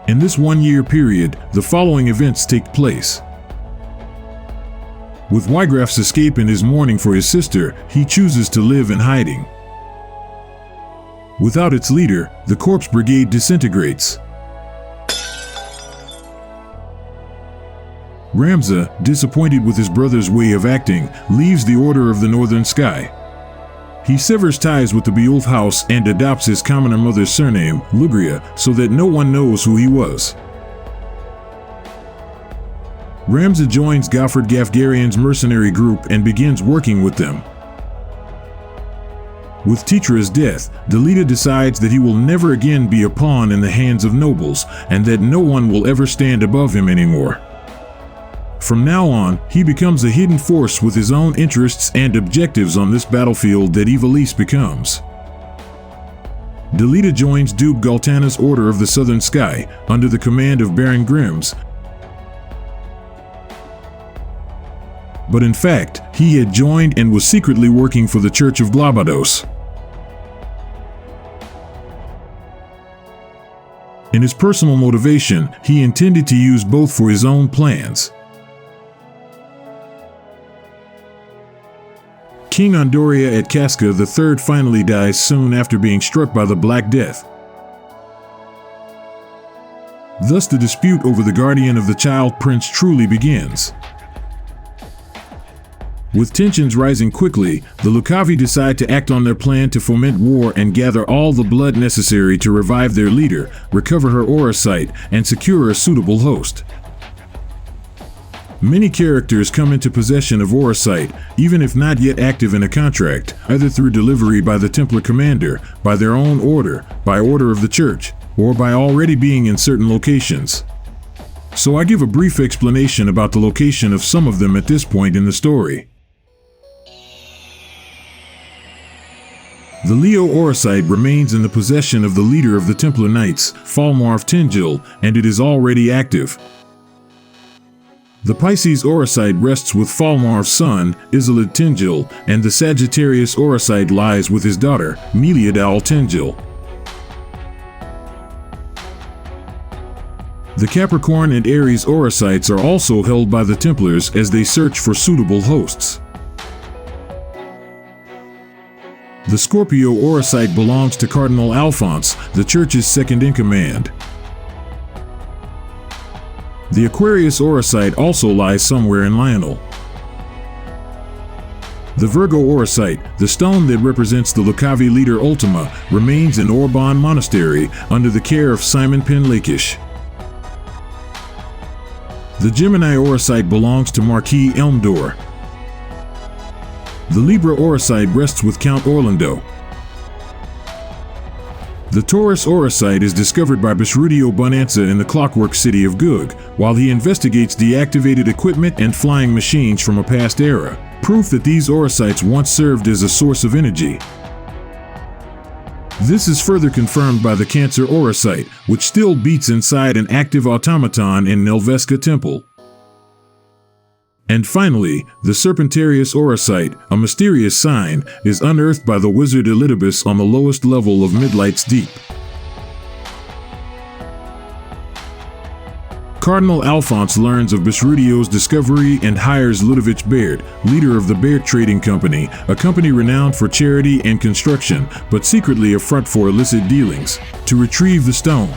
In this 1 year period, the following events take place. With Wygraff's escape and his mourning for his sister, he chooses to live in hiding. Without its leader, the Corpse Brigade disintegrates. Ramza, disappointed with his brother's way of acting, leaves the Order of the Northern Sky. He severs ties with the Beowulf house and adopts his commoner mother's surname, Lugria, so that no one knows who he was. Ramza joins Gofford Gafgarian's mercenary group and begins working with them. With Titra's death, Delita decides that he will never again be a pawn in the hands of nobles, and that no one will ever stand above him anymore. From now on, he becomes a hidden force with his own interests and objectives on this battlefield that Ivalice becomes. Delita joins Duke Galtana's Order of the Southern Sky, under the command of Baron Grims. But in fact, he had joined and was secretly working for the Church of Glabados. In his personal motivation, he intended to use both for his own plans. King Andoria at Casca III finally dies soon after being struck by the Black Death. Thus the dispute over the guardian of the child prince truly begins. With tensions rising quickly, the Lucavi decide to act on their plan to foment war and gather all the blood necessary to revive their leader, recover her aura site, and secure a suitable host. Many characters come into possession of aura site, even if not yet active in a contract, either through delivery by the Templar commander, by their own order, by order of the church, or by already being in certain locations. So I give a brief explanation about the location of some of them at this point in the story. The Leo aura site remains in the possession of the leader of the Templar Knights, Falmarv Tingil, and it is already active. The Pisces aura site rests with Falmarv's son, Isolde Tingil, and the Sagittarius aura site lies with his daughter, Meliadal Tingil. The Capricorn and Aries aura sites are also held by the Templars as they search for suitable hosts. The Scorpio aura site belongs to Cardinal Alphonse, the Church's second-in-command. The Aquarius aura site also lies somewhere in Lionel. The Virgo aura site, the stone that represents the Lucavi leader Ultima, remains in Orban Monastery under the care of Simon Pen Lakish. The Gemini aura site belongs to Marquis Elmdor. The Libra aura site rests with Count Orlando. The Taurus aura site is discovered by Bisrudio Bonanza in the clockwork city of Gug, while he investigates deactivated equipment and flying machines from a past era, proof that these aura sites once served as a source of energy. This is further confirmed by the Cancer aura site, which still beats inside an active automaton in Nelveska Temple. And finally, the Serpentarius aura site, a mysterious sign, is unearthed by the wizard Elidibus on the lowest level of Midlight's Deep. Cardinal Alphonse learns of Bisrudio's discovery and hires Ludovic Baird, leader of the Baird Trading Company, a company renowned for charity and construction, but secretly a front for illicit dealings, to retrieve the stone.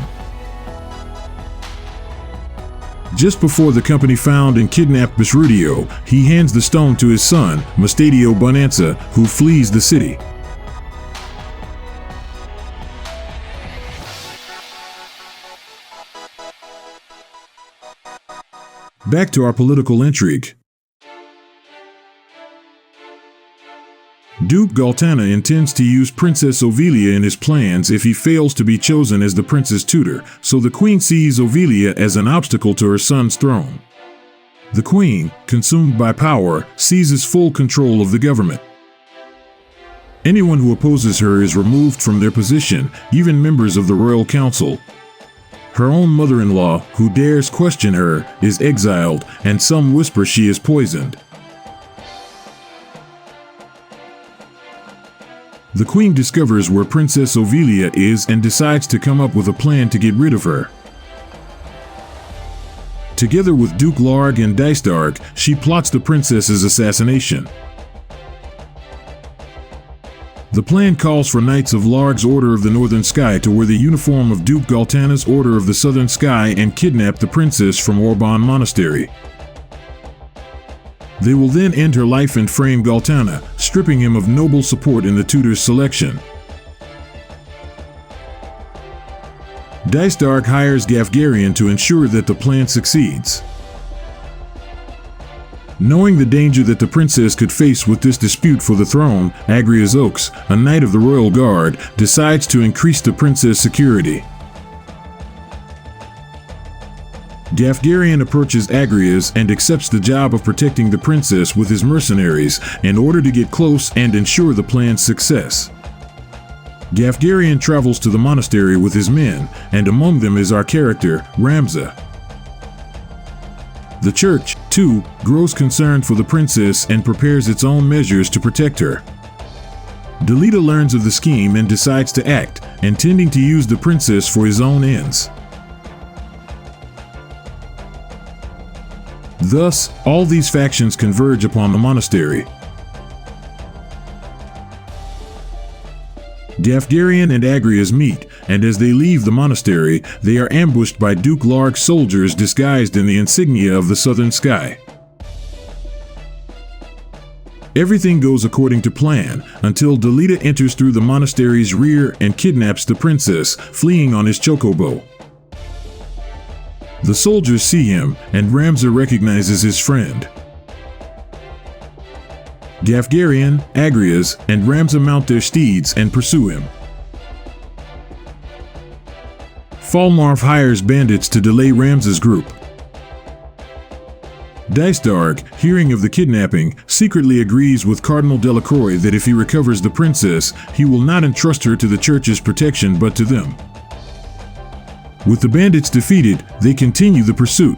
Just before the company found and kidnapped Bisrudio, he hands the stone to his son, Mustadio Bonanza, who flees the city. Back to our political intrigue. Duke Galtana intends to use Princess Ovilia in his plans if he fails to be chosen as the prince's tutor, so the queen sees Ovilia as an obstacle to her son's throne. The queen, consumed by power, seizes full control of the government. Anyone who opposes her is removed from their position, even members of the royal council. Her own mother-in-law, who dares question her, is exiled, and some whisper she is poisoned. The queen discovers where Princess Ovilia is and decides to come up with a plan to get rid of her. Together with Duke Larg and Dystark, she plots the princess's assassination. The plan calls for Knights of Larg's Order of the Northern Sky to wear the uniform of Duke Galtana's Order of the Southern Sky and kidnap the princess from Orban Monastery. They will then end her life and frame Galtana, stripping him of noble support in the tutor's selection. Dystark hires Gafgarian to ensure that the plan succeeds. Knowing the danger that the princess could face with this dispute for the throne, Agrias Oaks, a knight of the Royal Guard, decides to increase the princess' security. Gafgarian approaches Agrias and accepts the job of protecting the princess with his mercenaries in order to get close and ensure the plan's success. Gafgarian travels to the monastery with his men, and among them is our character, Ramza. The church, too, grows concerned for the princess and prepares its own measures to protect her. Delita learns of the scheme and decides to act, intending to use the princess for his own ends. Thus, all these factions converge upon the monastery. Gafgarian and Agrias meet, and as they leave the monastery, they are ambushed by Duke Larg's soldiers disguised in the insignia of the Southern Sky. Everything goes according to plan, until Delita enters through the monastery's rear and kidnaps the princess, fleeing on his chocobo. The soldiers see him, and Ramza recognizes his friend. Gafgarian, Agrias, and Ramza mount their steeds and pursue him. Falmarf hires bandits to delay Ramza's group. Dystark, hearing of the kidnapping, secretly agrees with Cardinal Delacroix that if he recovers the princess, he will not entrust her to the church's protection but to them. With the bandits defeated, they continue the pursuit.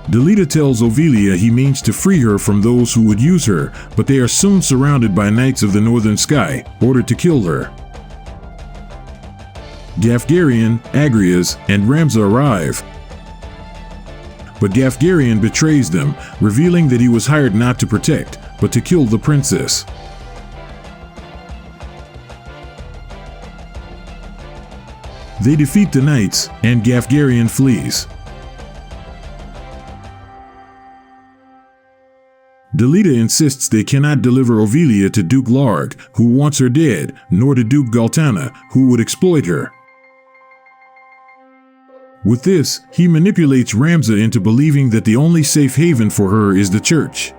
Delita tells Ovilia he means to free her from those who would use her, but they are soon surrounded by Knights of the Northern Sky, ordered to kill her. Gafgarian, Agrias, and Ramza arrive. But Gafgarian betrays them, revealing that he was hired not to protect, but to kill the princess. They defeat the knights, and Gafgarian flees. Delita insists they cannot deliver Ovilia to Duke Larg, who wants her dead, nor to Duke Galtana, who would exploit her. With this, he manipulates Ramza into believing that the only safe haven for her is the church.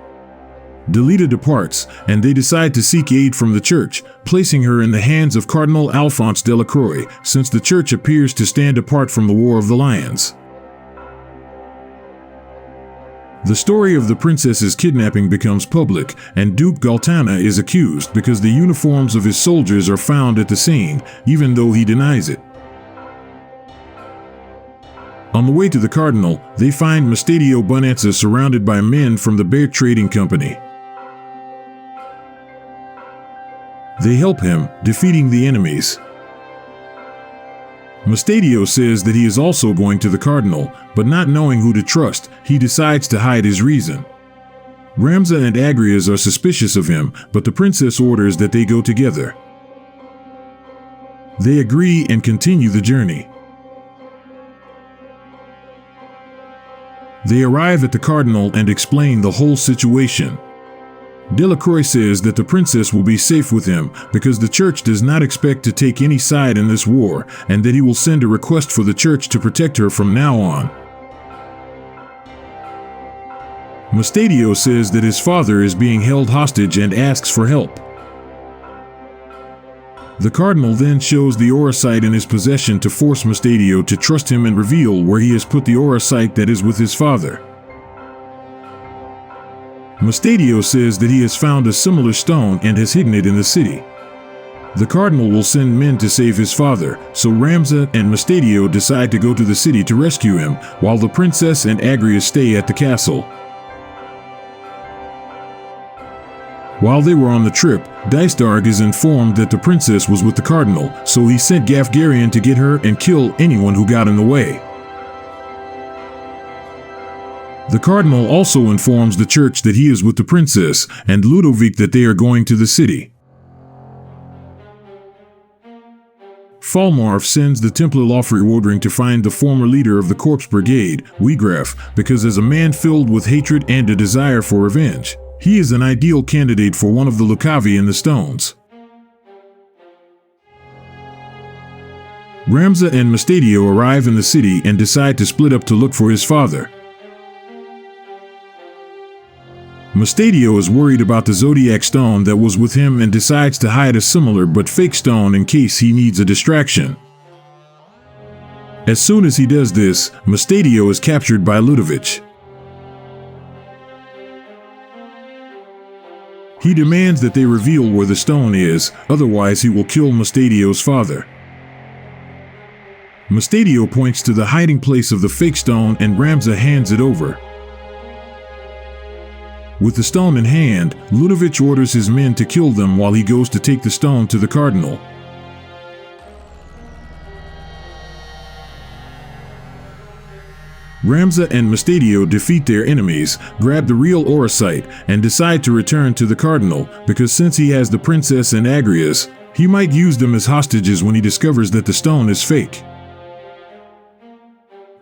Delita departs, and they decide to seek aid from the church, placing her in the hands of Cardinal Alphonse Delacroix, since the church appears to stand apart from the War of the Lions. The story of the princess's kidnapping becomes public, and Duke Galtana is accused because the uniforms of his soldiers are found at the scene, even though he denies it. On the way to the Cardinal, they find Mustadio Bonanza surrounded by men from the Bear Trading Company. They help him, defeating the enemies. Mustadio says that he is also going to the Cardinal, but not knowing who to trust, he decides to hide his reason. Ramza and Agrias are suspicious of him, but the princess orders that they go together. They agree and continue the journey. They arrive at the Cardinal and explain the whole situation. Delacroix says that the princess will be safe with him because the church does not expect to take any side in this war, and that he will send a request for the church to protect her from now on. Mustadio says that his father is being held hostage and asks for help. The Cardinal then shows the aura sight in his possession to force Mustadio to trust him and reveal where he has put the aura sight that is with his father. Mustadio says that he has found a similar stone and has hidden it in the city. The Cardinal will send men to save his father, so Ramza and Mustadio decide to go to the city to rescue him, while the princess and Agrias stay at the castle. While they were on the trip, Dystarg is informed that the princess was with the cardinal, so he sent Gafgarian to get her and kill anyone who got in the way. The cardinal also informs the church that he is with the princess, and Ludovic that they are going to the city. Falmarv sends the Templar Lofri ordering to find the former leader of the Corpse Brigade, Wiegraf, because as a man filled with hatred and a desire for revenge, he is an ideal candidate for one of the Lucavi in the Stones. Ramza and Mustadio arrive in the city and decide to split up to look for his father. Mustadio is worried about the Zodiac Stone that was with him and decides to hide a similar but fake stone in case he needs a distraction. As soon as he does this, Mustadio is captured by Ludovic. He demands that they reveal where the stone is, otherwise he will kill Mustadio's father. Mustadio points to the hiding place of the fake stone and Ramza hands it over. With the stone in hand, Ludovic orders his men to kill them while he goes to take the stone to the cardinal. Ramza and Mustadio defeat their enemies, grab the real Orosite, and decide to return to the cardinal, because since he has the princess and Agrias, he might use them as hostages when he discovers that the stone is fake.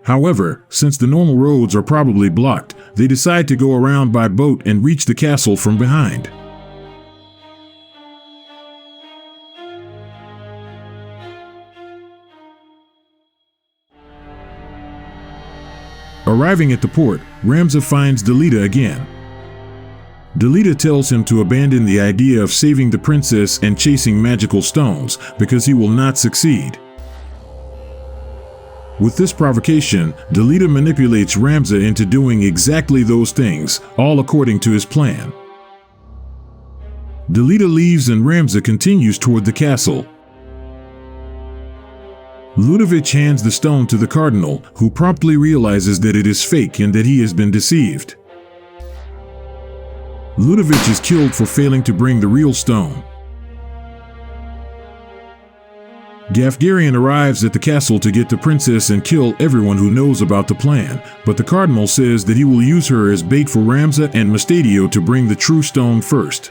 However, since the normal roads are probably blocked, they decide to go around by boat and reach the castle from behind. Arriving at the port, Ramza finds Delita again. Delita tells him to abandon the idea of saving the princess and chasing magical stones, because he will not succeed. With this provocation, Delita manipulates Ramza into doing exactly those things, all according to his plan. Delita leaves and Ramza continues toward the castle. Ludovic hands the stone to the cardinal, who promptly realizes that it is fake and that he has been deceived. Ludovic is killed for failing to bring the real stone. Gafgarian arrives at the castle to get the princess and kill everyone who knows about the plan, but the cardinal says that he will use her as bait for Ramza and Mustadio to bring the true stone first.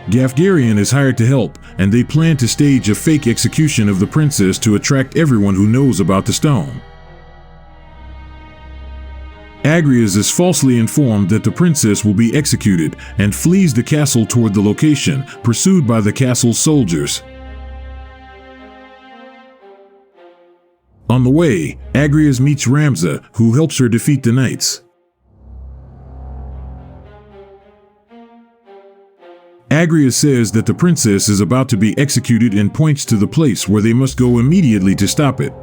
Gafgarian is hired to help, and they plan to stage a fake execution of the princess to attract everyone who knows about the stone. Agrias is falsely informed that the princess will be executed and flees the castle toward the location, pursued by the castle's soldiers. On the way, Agrias meets Ramza, who helps her defeat the knights. Agrias says that the princess is about to be executed and points to the place where they must go immediately to stop it.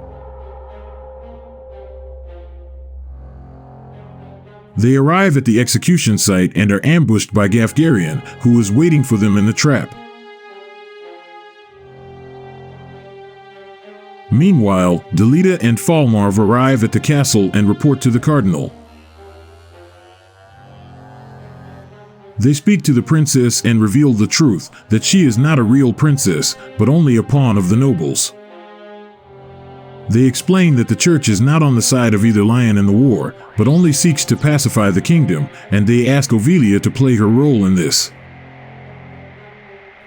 They arrive at the execution site and are ambushed by Gafgarian, who is waiting for them in the trap. Meanwhile, Delita and Falmarv arrive at the castle and report to the cardinal. They speak to the princess and reveal the truth, that she is not a real princess, but only a pawn of the nobles. They explain that the church is not on the side of either lion in the war, but only seeks to pacify the kingdom, and they ask Ovilia to play her role in this.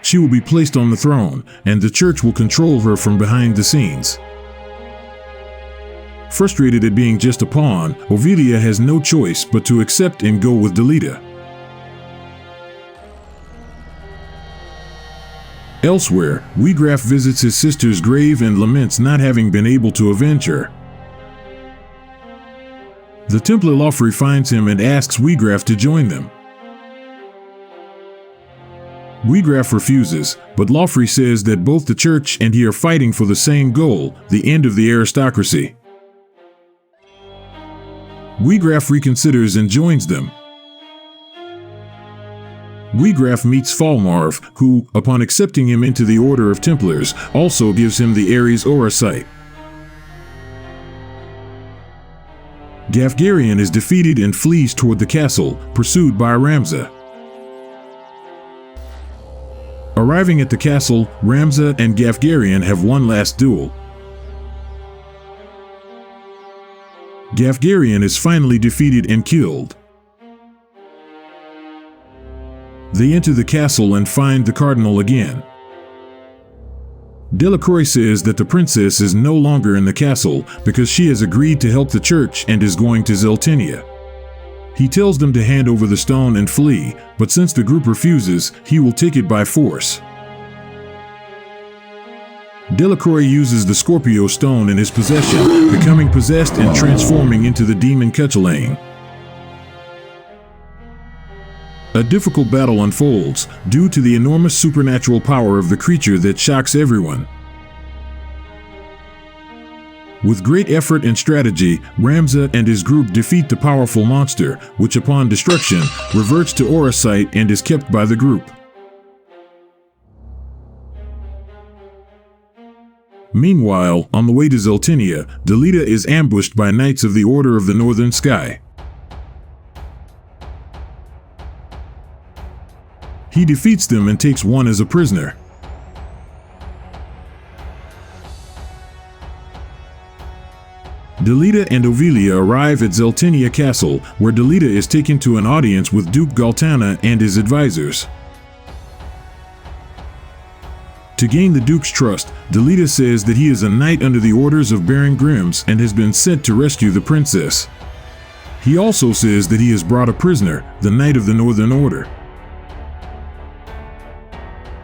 She will be placed on the throne, and the church will control her from behind the scenes. Frustrated at being just a pawn, Ovilia has no choice but to accept and go with Delita. Elsewhere, Wiegraf visits his sister's grave and laments not having been able to avenge her. The Templar Lofri finds him and asks Wiegraf to join them. Wiegraf refuses, but Lofri says that both the church and he are fighting for the same goal, the end of the aristocracy. Wiegraf reconsiders and joins them. Wiegraf meets Falmarv, who, upon accepting him into the Order of Templars, also gives him the Ares Orosite. Gafgarian is defeated and flees toward the castle, pursued by Ramza. Arriving at the castle, Ramza and Gafgarian have one last duel. Gafgarian is finally defeated and killed. They enter the castle and find the cardinal again. Delacroix says that the princess is no longer in the castle because she has agreed to help the church and is going to Zeltinia. He tells them to hand over the stone and flee, but since the group refuses, he will take it by force. Delacroix uses the Scorpio stone in his possession, becoming possessed and transforming into the demon Cuchulainn. A difficult battle unfolds due to the enormous supernatural power of the creature that shocks everyone. With great effort and strategy, Ramza and his group defeat the powerful monster, which upon destruction reverts to Auracite and is kept by the group. Meanwhile, on the way to Zeltinia, Delita is ambushed by Knights of the Order of the Northern Sky. He defeats them and takes one as a prisoner. Delita and Ovilia arrive at Zeltinia Castle, where Delita is taken to an audience with Duke Galtana and his advisors. To gain the Duke's trust, Delita says that he is a knight under the orders of Baron Grimms and has been sent to rescue the princess. He also says that he has brought a prisoner, the Knight of the Northern Order.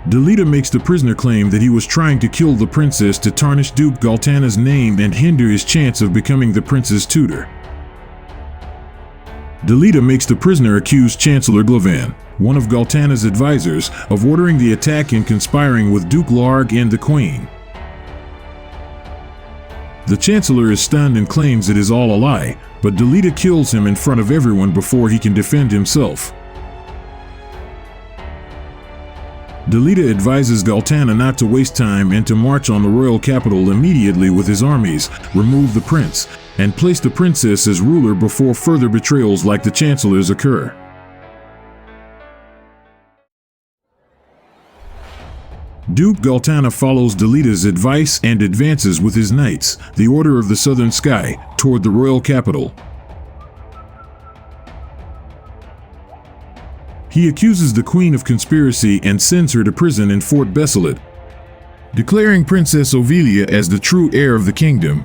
Delita makes the prisoner claim that he was trying to kill the princess to tarnish Duke Galtana's name and hinder his chance of becoming the prince's tutor. Delita makes the prisoner accuse Chancellor Glavan, one of Galtana's advisors, of ordering the attack and conspiring with Duke Larg and the Queen. The Chancellor is stunned and claims it is all a lie, but Delita kills him in front of everyone before he can defend himself. Delita advises Galtana not to waste time and to march on the royal capital immediately with his armies, remove the prince, and place the princess as ruler before further betrayals like the Chancellor's occur. Duke Galtana follows Delita's advice and advances with his knights, the Order of the Southern Sky, toward the royal capital. He accuses the Queen of conspiracy and sends her to prison in Fort Besselet, declaring Princess Ovilia as the true heir of the kingdom.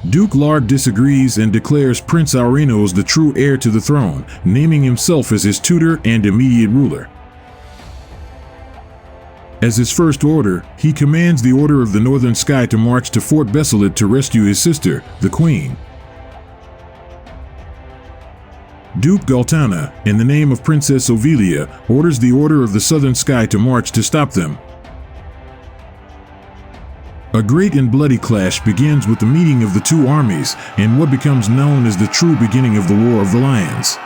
Duke Larg disagrees and declares Prince Aurinos the true heir to the throne, naming himself as his tutor and immediate ruler. As his first order, he commands the Order of the Northern Sky to march to Fort Besselet to rescue his sister, the Queen. Duke Galtana, in the name of Princess Ovilia, orders the Order of the Southern Sky to march to stop them. A great and bloody clash begins with the meeting of the two armies and what becomes known as the true beginning of the War of the Lions.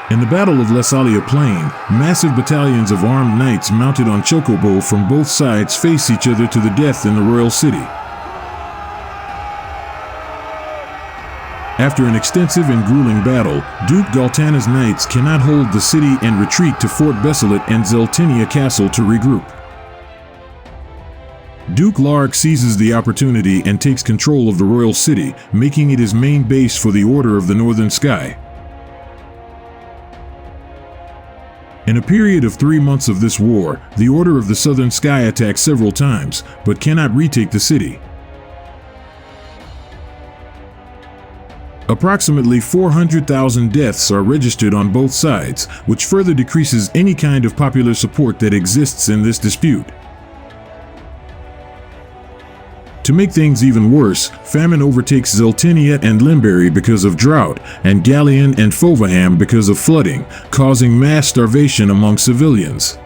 In the Battle of Lessalia Plain, massive battalions of armed knights mounted on chocobo from both sides face each other to the death in the royal city. After an extensive and grueling battle, Duke Galtana's knights cannot hold the city and retreat to Fort Besselet and Zeltinia Castle to regroup. Duke Larg seizes the opportunity and takes control of the royal city, making it his main base for the Order of the Northern Sky. In a period of 3 months of this war, the Order of the Southern Sky attacks several times, but cannot retake the city. Approximately 400,000 deaths are registered on both sides, which further decreases any kind of popular support that exists in this dispute. To make things even worse, famine overtakes Zeltinia and Limbury because of drought, and Gallion and Fovaham because of flooding, causing mass starvation among civilians.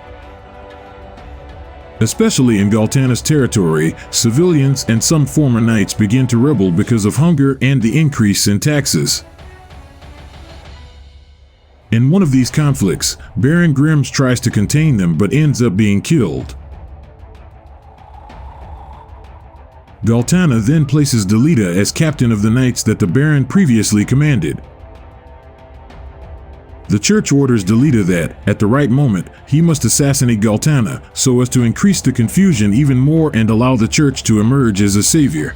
Especially in Galtana's territory, civilians and some former knights begin to rebel because of hunger and the increase in taxes. In one of these conflicts, Baron Grimms tries to contain them but ends up being killed. Galtana then places Delita as captain of the knights that the Baron previously commanded. The church orders Delita that, at the right moment, he must assassinate Galtana, so as to increase the confusion even more and allow the church to emerge as a savior.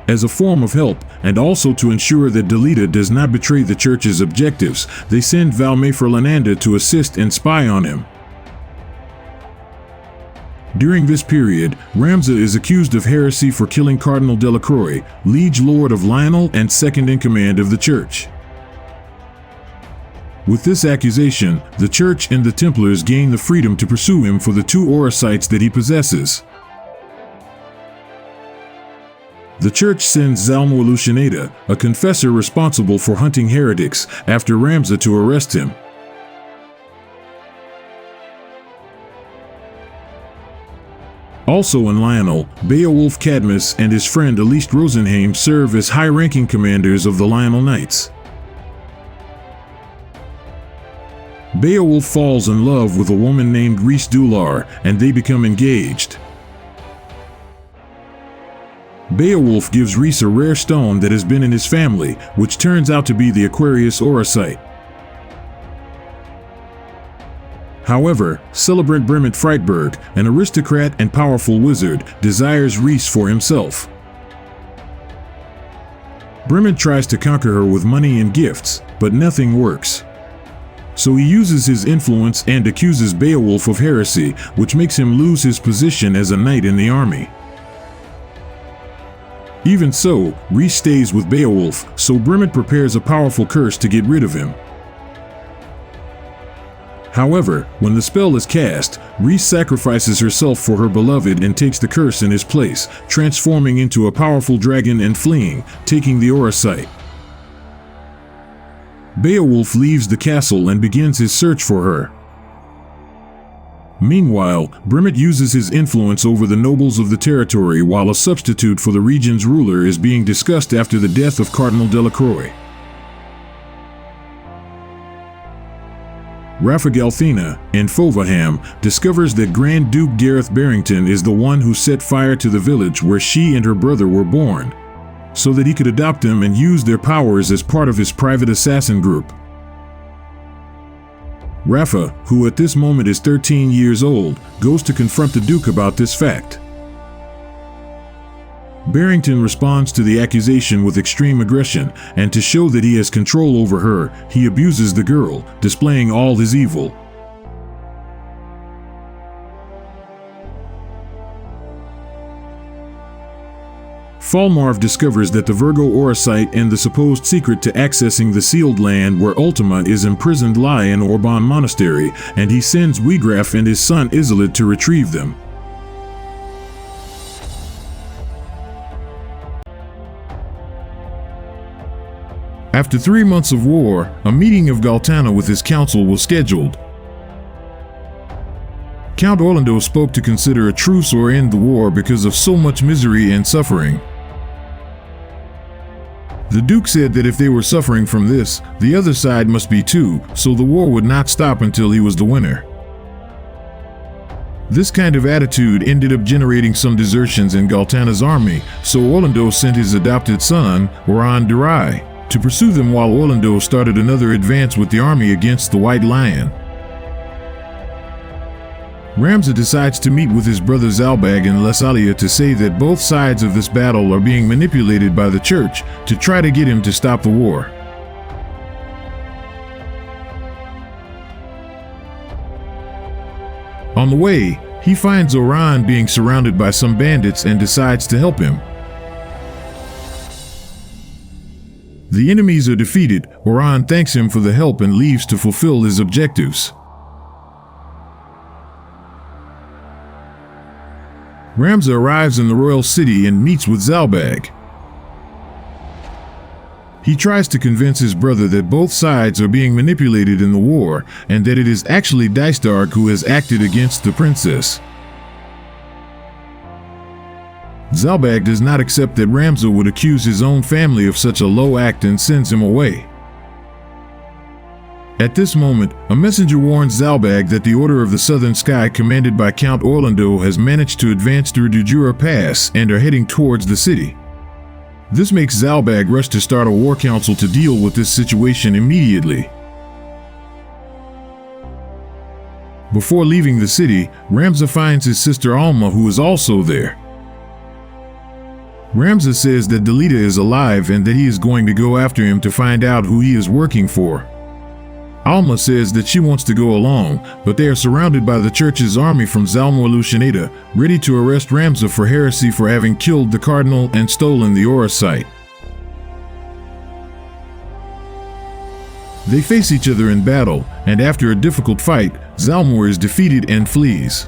As a form of help, and also to ensure that Delita does not betray the church's objectives, they send Valme Fernanda to assist and spy on him. During this period, Ramza is accused of heresy for killing Cardinal Delacroix, liege lord of Lionel and second-in-command of the church. With this accusation, the church and the Templars gain the freedom to pursue him for the 2 Orosites that he possesses. The church sends Zalmo Lucianeda, a confessor responsible for hunting heretics, after Ramza to arrest him. Also in Lionel, Beowulf Cadmus and his friend Elise Rosenheim serve as high-ranking commanders of the Lionel Knights. Beowulf falls in love with a woman named Rhys Dular, and they become engaged. Beowulf gives Rhys a rare stone that has been in his family, which turns out to be the Aquarius Orosite. However, celebrant Bremont Frightberg, an aristocrat and powerful wizard, desires Rhys for himself. Bremont tries to conquer her with money and gifts, but nothing works. So he uses his influence and accuses Beowulf of heresy, which makes him lose his position as a knight in the army. Even so, Rhys stays with Beowulf, so Bremont prepares a powerful curse to get rid of him. However, when the spell is cast, Rhys sacrifices herself for her beloved and takes the curse in his place, transforming into a powerful dragon and fleeing, taking the Orosite. Beowulf leaves the castle and begins his search for her. Meanwhile, Bremont uses his influence over the nobles of the territory while a substitute for the region's ruler is being discussed after the death of Cardinal Delacroix. Rafa Galthina, in Fovaham, discovers that Grand Duke Gareth Barrington is the one who set fire to the village where she and her brother were born, so that he could adopt them and use their powers as part of his private assassin group. Rafa, who at this moment is 13 years old, goes to confront the Duke about this fact. Barrington responds to the accusation with extreme aggression, and to show that he has control over her, he abuses the girl, displaying all his evil. Falmarv discovers that the Virgo Orosite and the supposed secret to accessing the sealed land where Ultima is imprisoned lie in Orban Monastery, and he sends Wiegraf and his son Isolde to retrieve them. After 3 months of war, a meeting of Galtana with his council was scheduled. Count Orlando spoke to consider a truce or end the war because of so much misery and suffering. The Duke said that if they were suffering from this, the other side must be too, so the war would not stop until he was the winner. This kind of attitude ended up generating some desertions in Galtana's army, so Orlando sent his adopted son, Oran Durai, to pursue them while Orlando started another advance with the army against the White Lion. Ramza decides to meet with his brother Zalbag in Lesalia to say that both sides of this battle are being manipulated by the church to try to get him to stop the war. On the way, he finds Oran being surrounded by some bandits and decides to help him. The enemies are defeated. Oran thanks him for the help and leaves to fulfill his objectives. Ramza arrives in the royal city and meets with Zalbag. He tries to convince his brother that both sides are being manipulated in the war and that it is actually Dystark who has acted against the princess. Zalbag does not accept that Ramza would accuse his own family of such a low act and sends him away. At this moment, a messenger warns Zalbag that the Order of the Southern Sky commanded by Count Orlando has managed to advance through Dujura Pass and are heading towards the city. This makes Zalbag rush to start a war council to deal with this situation immediately. Before leaving the city, Ramza finds his sister Alma, who is also there. Ramza says that Delita is alive and that he is going to go after him to find out who he is working for. Alma says that she wants to go along, but they are surrounded by the church's army from Zalmor Lucianata, ready to arrest Ramza for heresy for having killed the cardinal and stolen the Aura site. They face each other in battle, and after a difficult fight, Zalmor is defeated and flees.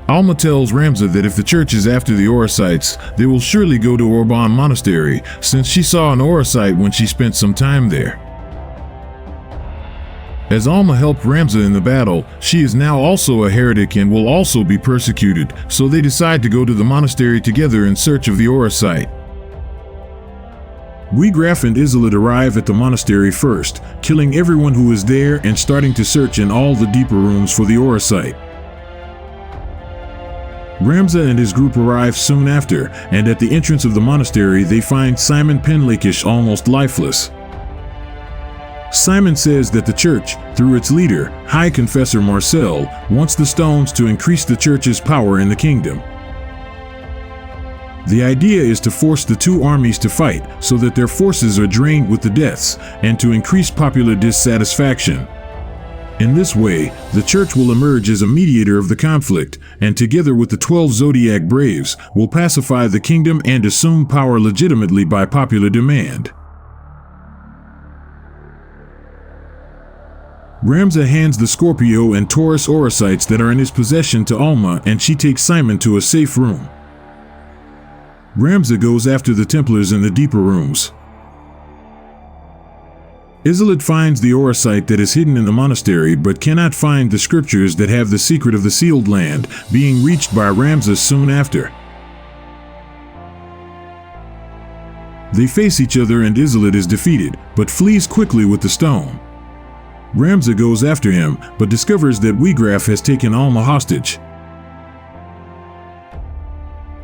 Alma tells Ramza that if the church is after the Aura sites, they will surely go to Orban Monastery, since she saw an Aura site when she spent some time there. As Alma helped Ramza in the battle, she is now also a heretic and will also be persecuted, so they decide to go to the monastery together in search of the Aura site. Weegraf and Isolde arrive at the monastery first, killing everyone who is there and starting to search in all the deeper rooms for the Aura site. Ramza and his group arrive soon after, and at the entrance of the monastery they find Simon Penlakish almost lifeless. Simon says that the church, through its leader, High Confessor Marcel, wants the stones to increase the church's power in the kingdom. The idea is to force the two armies to fight so that their forces are drained with the deaths, and to increase popular dissatisfaction. In this way, the church will emerge as a mediator of the conflict, and together with the 12 Zodiac Braves, will pacify the kingdom and assume power legitimately by popular demand. Ramza hands the Scorpio and Taurus Aura sites that are in his possession to Alma, and she takes Simon to a safe room. Ramza goes after the Templars in the deeper rooms. Isolde finds the Aura site that is hidden in the monastery but cannot find the scriptures that have the secret of the sealed land, being reached by Ramza soon after. They face each other and Isolde is defeated, but flees quickly with the stone. Ramza goes after him, but discovers that Weegraf has taken Alma hostage.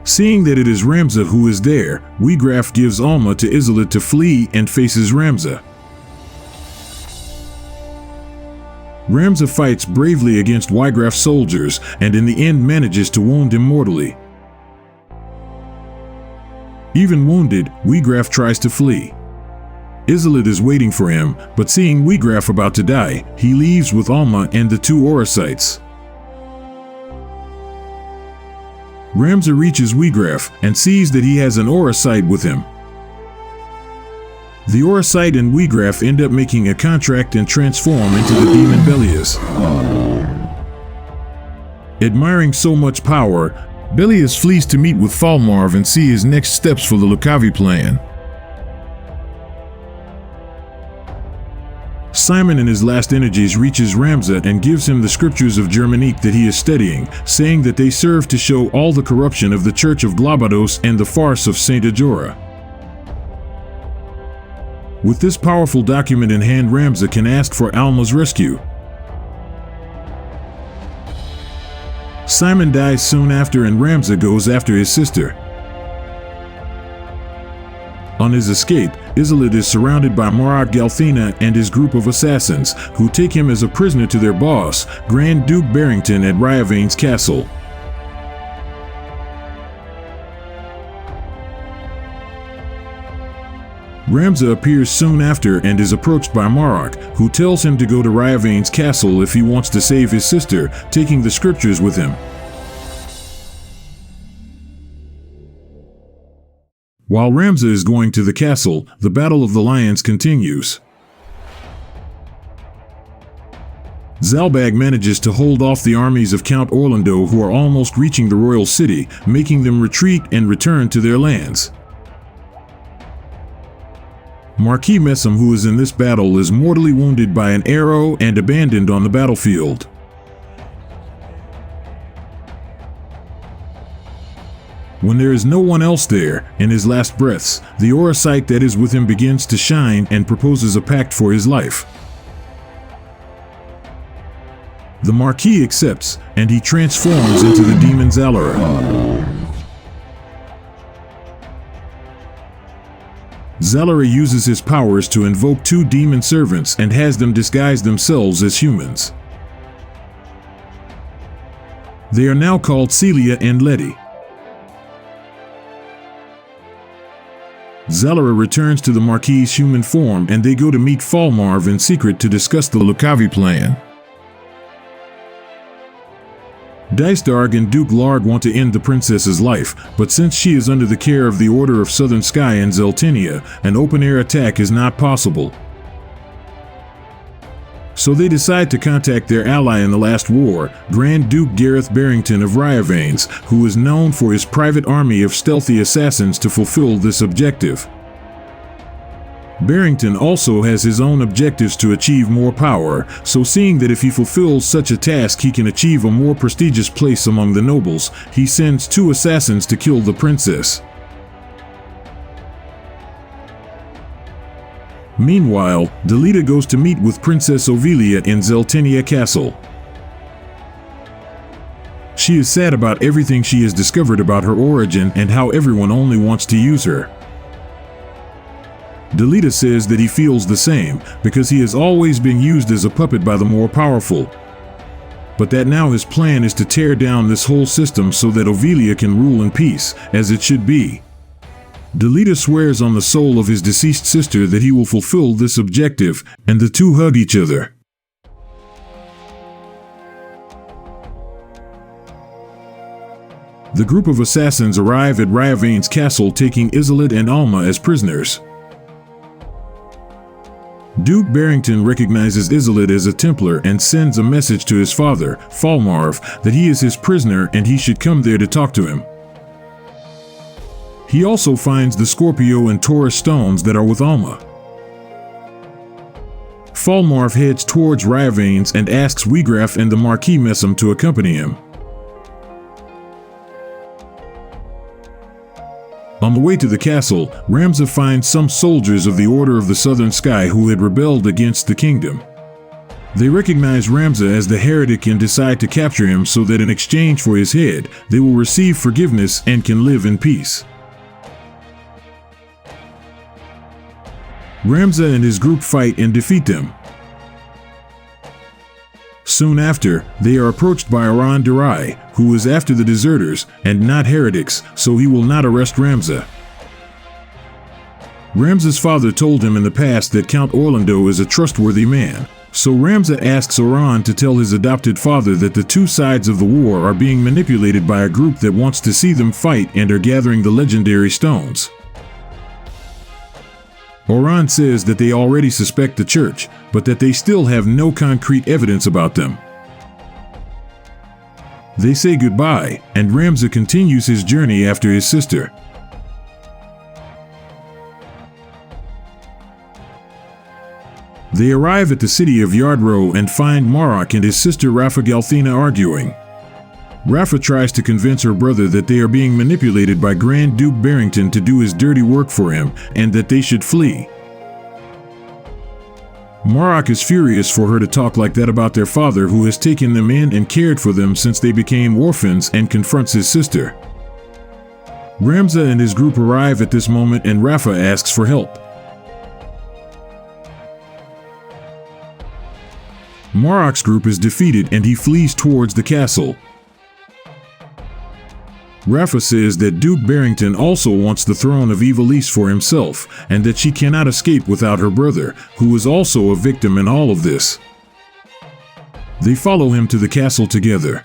Seeing that it is Ramza who is there, Weegraf gives Alma to Isolde to flee and faces Ramza. Ramza fights bravely against Weegraf's soldiers and in the end manages to wound him mortally. Even wounded, Weegraf tries to flee. Isolde is waiting for him, but seeing Weegraf about to die, he leaves with Alma and the two Aura sites. Ramza reaches Weegraf and sees that he has an Aura site with him. The Aura site and Weegraf end up making a contract and transform into the demon Belias. Admiring so much power, Belias flees to meet with Falmarv and see his next steps for the Lucavi plan. Simon in his last energies reaches Ramza and gives him the scriptures of Germanique that he is studying, saying that they serve to show all the corruption of the Church of Globados and the farce of Saint Ajora. With this powerful document in hand, Ramza can ask for Alma's rescue. Simon dies soon after and Ramza goes after his sister. On his escape, Isolde is surrounded by Marat Galthina and his group of assassins, who take him as a prisoner to their boss, Grand Duke Barrington at Ryavane's castle. Ramza appears soon after and is approached by Marat, who tells him to go to Ryavane's castle if he wants to save his sister, taking the scriptures with him. While Ramza is going to the castle, the Battle of the Lions continues. Zalbag manages to hold off the armies of Count Orlando, who are almost reaching the royal city, making them retreat and return to their lands. Marquis Messam, who is in this battle, is mortally wounded by an arrow and abandoned on the battlefield. When there is no one else there, in his last breaths, the Aura site that is with him begins to shine and proposes a pact for his life. The Marquis accepts, and he transforms into the demon Zalara. Zellara uses his powers to invoke 2 demon servants and has them disguise themselves as humans. They are now called Celia and Letty. Zellara returns to the Marquis's human form and they go to meet Falmarv in secret to discuss the Lucavi plan. Dysdarg and Duke Larg want to end the princess's life, but since she is under the care of the Order of Southern Sky in Zeltenia, an open-air attack is not possible. So they decide to contact their ally in the last war, Grand Duke Gareth Barrington of Ryavanes, who is known for his private army of stealthy assassins to fulfill this objective. Barrington also has his own objectives to achieve more power, so seeing that if he fulfills such a task he can achieve a more prestigious place among the nobles, he sends 2 assassins to kill the princess. Meanwhile, Delita goes to meet with Princess Ovilia in Zeltenia Castle. She is sad about everything she has discovered about her origin and how everyone only wants to use her. Delita says that he feels the same, because he has always been used as a puppet by the more powerful. But that now his plan is to tear down this whole system so that Ovilia can rule in peace, as it should be. Delita swears on the soul of his deceased sister that he will fulfill this objective, and the 2 hug each other. The group of assassins arrive at Ryavane's castle taking Isolde and Alma as prisoners. Duke Barrington recognizes Isolde as a Templar and sends a message to his father, Falmarv, that he is his prisoner and he should come there to talk to him. He also finds the Scorpio and Taurus stones that are with Alma. Falmarv heads towards Ryavanes and asks Wiegraf and the Marquis Messam to accompany him. On the way to the castle, Ramza finds some soldiers of the Order of the Southern Sky who had rebelled against the kingdom. They recognize Ramza as the heretic and decide to capture him so that in exchange for his head, they will receive forgiveness and can live in peace. Ramza and his group fight and defeat them. Soon after, they are approached by Aran Durai, who is after the deserters and not heretics, so he will not arrest Ramza. Ramza's father told him in the past that Count Orlando is a trustworthy man, so Ramza asks Aran to tell his adopted father that the 2 sides of the war are being manipulated by a group that wants to see them fight and are gathering the legendary stones. Oran says that they already suspect the church, but that they still have no concrete evidence about them. They say goodbye, and Ramza continues his journey after his sister. They arrive at the city of Yardrow and find Marok and his sister Rafa Galthina arguing. Rafa tries to convince her brother that they are being manipulated by Grand Duke Barrington to do his dirty work for him, and that they should flee. Marok is furious for her to talk like that about their father who has taken them in and cared for them since they became orphans, and confronts his sister. Ramza and his group arrive at this moment and Rafa asks for help. Marok's group is defeated and he flees towards the castle. Rafa says that Duke Barrington also wants the throne of Ivalice for himself, and that she cannot escape without her brother, who is also a victim in all of this. They follow him to the castle together.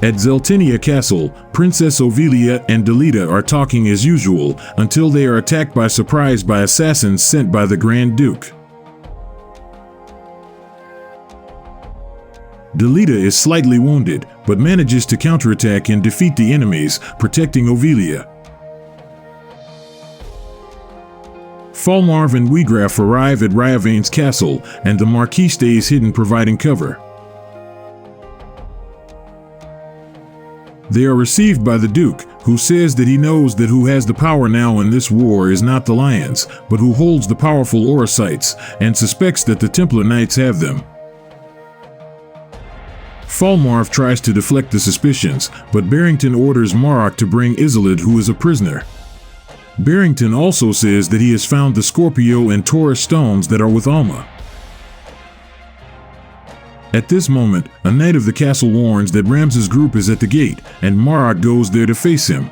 At Zeltenia Castle, Princess Ovilia and Delita are talking as usual, until they are attacked by surprise by assassins sent by the Grand Duke. Delita is slightly wounded, but manages to counterattack and defeat the enemies, protecting Ovilia. Falmarv and Wiegraf arrive at Ryavane's castle, and the Marquis stays hidden providing cover. They are received by the Duke, who says that he knows that who has the power now in this war is not the Lions, but who holds the powerful Orosites, and suspects that the Templar Knights have them. Falmarv tries to deflect the suspicions, but Barrington orders Marok to bring Isolde, who is a prisoner. Barrington also says that he has found the Scorpio and Taurus stones that are with Alma. At this moment, a knight of the castle warns that Ramza's group is at the gate, and Marok goes there to face him.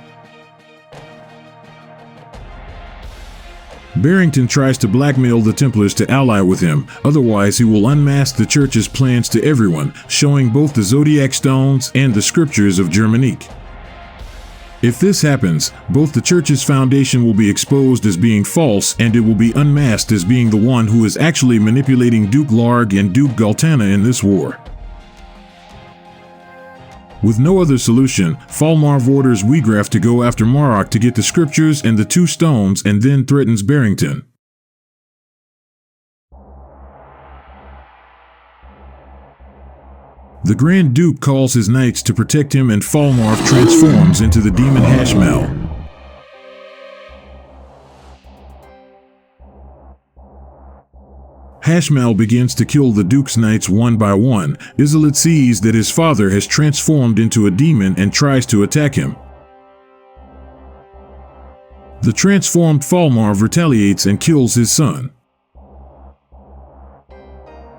Barrington tries to blackmail the Templars to ally with him, otherwise he will unmask the church's plans to everyone, showing both the Zodiac stones and the scriptures of Germanique. If this happens, both the church's foundation will be exposed as being false and it will be unmasked as being the one who is actually manipulating Duke Larg and Duke Galtana in this war. With no other solution, Falmarv orders Wiegraf to go after Marok to get the scriptures and the 2 stones and then threatens Barrington. The Grand Duke calls his knights to protect him and Falmarv transforms into the demon Hashmal. Hashmal begins to kill the Duke's knights one by one. Isolde sees that his father has transformed into a demon and tries to attack him. The transformed Falmarv retaliates and kills his son.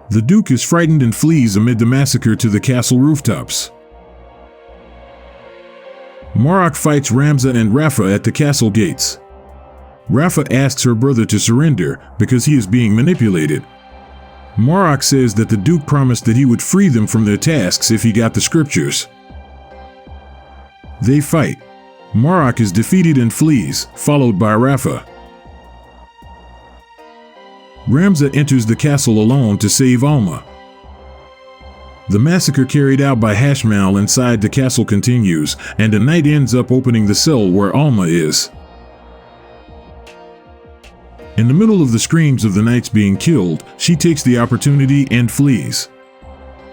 The Duke is frightened and flees amid the massacre to the castle rooftops. Marok fights Ramza and Rafa at the castle gates. Rafa asks her brother to surrender because he is being manipulated. Marok says that the Duke promised that he would free them from their tasks if he got the scriptures. They fight. Marok is defeated and flees, followed by Rafa. Ramza enters the castle alone to save Alma. The massacre carried out by Hashmal inside the castle continues, and a knight ends up opening the cell where Alma is. In the middle of the screams of the knights being killed, she takes the opportunity and flees.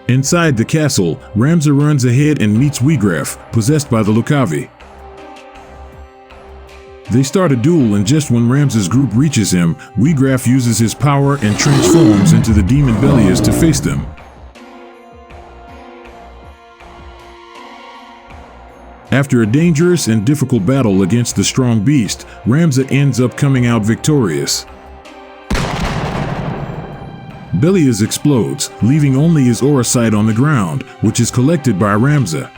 Inside the castle, Ramza runs ahead and meets Wiegraf, possessed by the Lucavi. They start a duel, and just when Ramza's group reaches him, Wiegraf uses his power and transforms into the demon Belias to face them. After a dangerous and difficult battle against the strong beast, Ramza ends up coming out victorious. Belias explodes, leaving only his aura sight on the ground, which is collected by Ramza.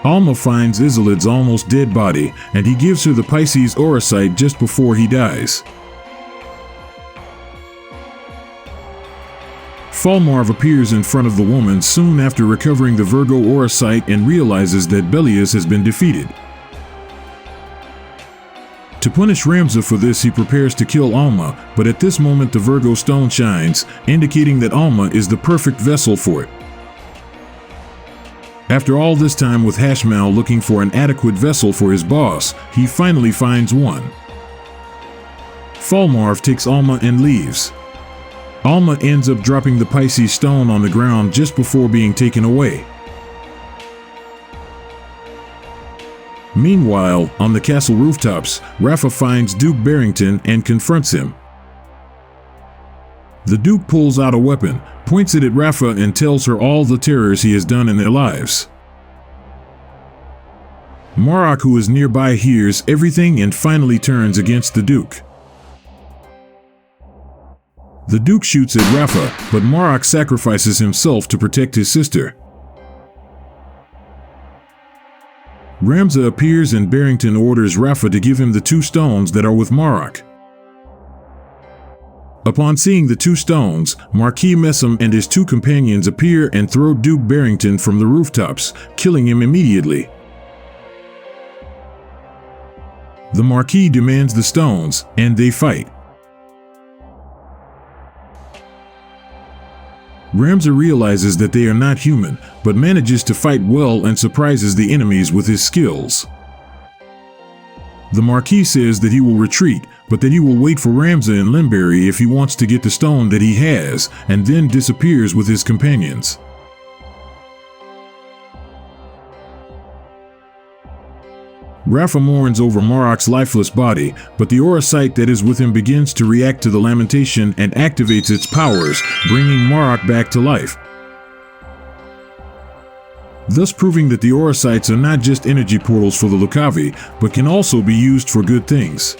Alma finds Isolde's almost dead body, and he gives her the Pisces aura sight just before he dies. Falmarv appears in front of the woman soon after recovering the Virgo aura sight and realizes that Belias has been defeated. To punish Ramza for this, he prepares to kill Alma, but at this moment the Virgo stone shines, indicating that Alma is the perfect vessel for it. After all this time with Hashmal looking for an adequate vessel for his boss, he finally finds one. Falmarv takes Alma and leaves. Alma ends up dropping the Pisces stone on the ground just before being taken away. Meanwhile, on the castle rooftops, Rafa finds Duke Barrington and confronts him. The Duke pulls out a weapon, points it at Rafa and tells her all the terrors he has done in their lives. Marok, who is nearby, hears everything and finally turns against the Duke. The Duke shoots at Rafa, but Marok sacrifices himself to protect his sister. Ramza appears and Barrington orders Rafa to give him the 2 stones that are with Marok. Upon seeing the 2 stones, Marquis Messam and his 2 companions appear and throw Duke Barrington from the rooftops, killing him immediately. The Marquis demands the stones, and they fight. Ramza realizes that they are not human, but manages to fight well and surprises the enemies with his skills. The Marquis says that he will retreat, but that he will wait for Ramza in Limberry if he wants to get the stone that he has, and then disappears with his companions. Rafa mourns over Marok's lifeless body, but the aura sight that is with him begins to react to the lamentation and activates its powers, bringing Marok back to life. Thus proving that the aura sights are not just energy portals for the Lucavi, but can also be used for good things.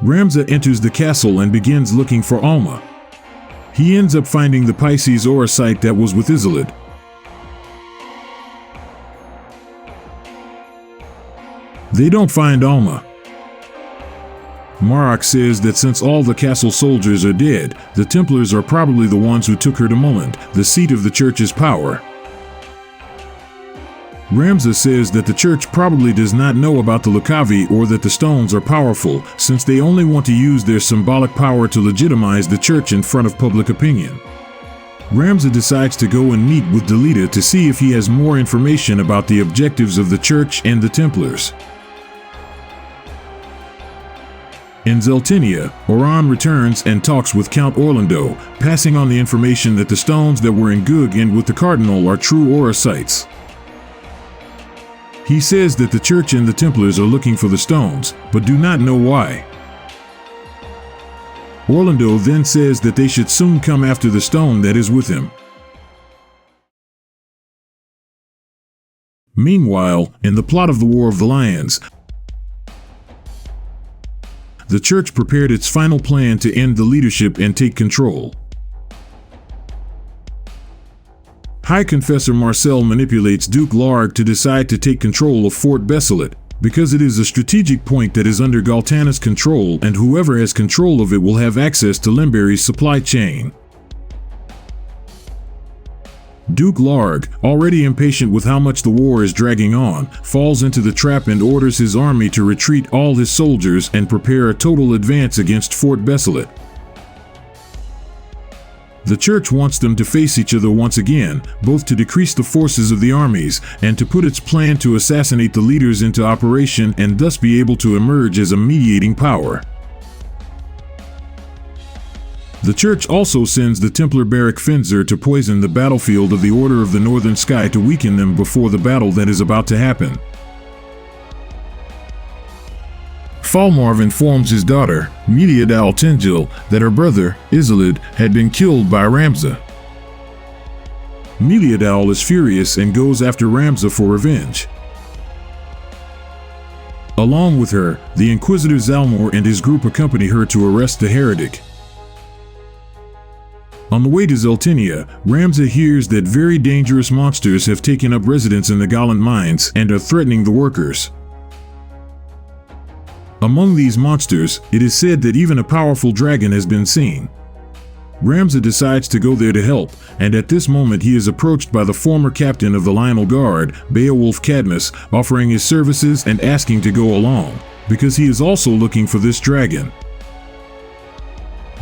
Ramza enters the castle and begins looking for Alma. He ends up finding the Pisces aura sight that was with Isolde. They don't find Alma. Marok says that since all the castle soldiers are dead, the Templars are probably the ones who took her to Mulland, the seat of the church's power. Ramza says that the church probably does not know about the Lucavi or that the stones are powerful, since they only want to use their symbolic power to legitimize the church in front of public opinion. Ramza decides to go and meet with Delita to see if he has more information about the objectives of the church and the Templars. In Zeltinia, Oran returns and talks with Count Orlando, passing on the information that the stones that were in Gug and with the Cardinal are true aura sites. He says that the church and the Templars are looking for the stones, but do not know why. Orlando then says that they should soon come after the stone that is with him. Meanwhile, in the plot of the War of the Lions, the church prepared its final plan to end the leadership and take control. High Confessor Marcel manipulates Duke Larg to decide to take control of Fort Besselet, because it is a strategic point that is under Galtana's control, and whoever has control of it will have access to Lemberry's supply chain. Duke Larg, already impatient with how much the war is dragging on, falls into the trap and orders his army to retreat all his soldiers and prepare a total advance against Fort Besselet. The church wants them to face each other once again, both to decrease the forces of the armies and to put its plan to assassinate the leaders into operation and thus be able to emerge as a mediating power. The church also sends the Templar Barak Finzer to poison the battlefield of the Order of the Northern Sky to weaken them before the battle that is about to happen. Falmarv informs his daughter, Meliadal Tengil, that her brother, Isolde, had been killed by Ramza. Meliadal is furious and goes after Ramza for revenge. Along with her, the Inquisitor Zalmor and his group accompany her to arrest the heretic. On the way to Zeltinia, Ramza hears that very dangerous monsters have taken up residence in the Gallant mines and are threatening the workers. Among these monsters, it is said that even a powerful dragon has been seen. Ramza decides to go there to help, and at this moment he is approached by the former captain of the Lionel Guard, Beowulf Cadmus, offering his services and asking to go along, because he is also looking for this dragon.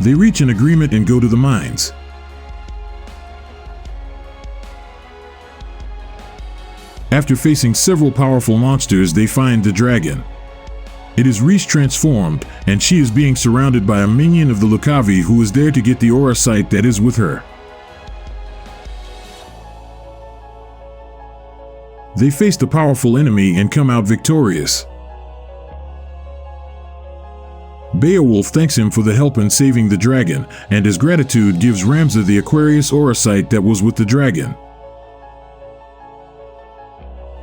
They reach an agreement and go to the mines. After facing several powerful monsters, they find the dragon. It is Reese transformed, and she is being surrounded by a minion of the Lucavi who is there to get the aura sight that is with her. They face the powerful enemy and come out victorious. Beowulf thanks him for the help in saving the dragon, and as gratitude gives Ramza the Aquarius aura sight that was with the dragon.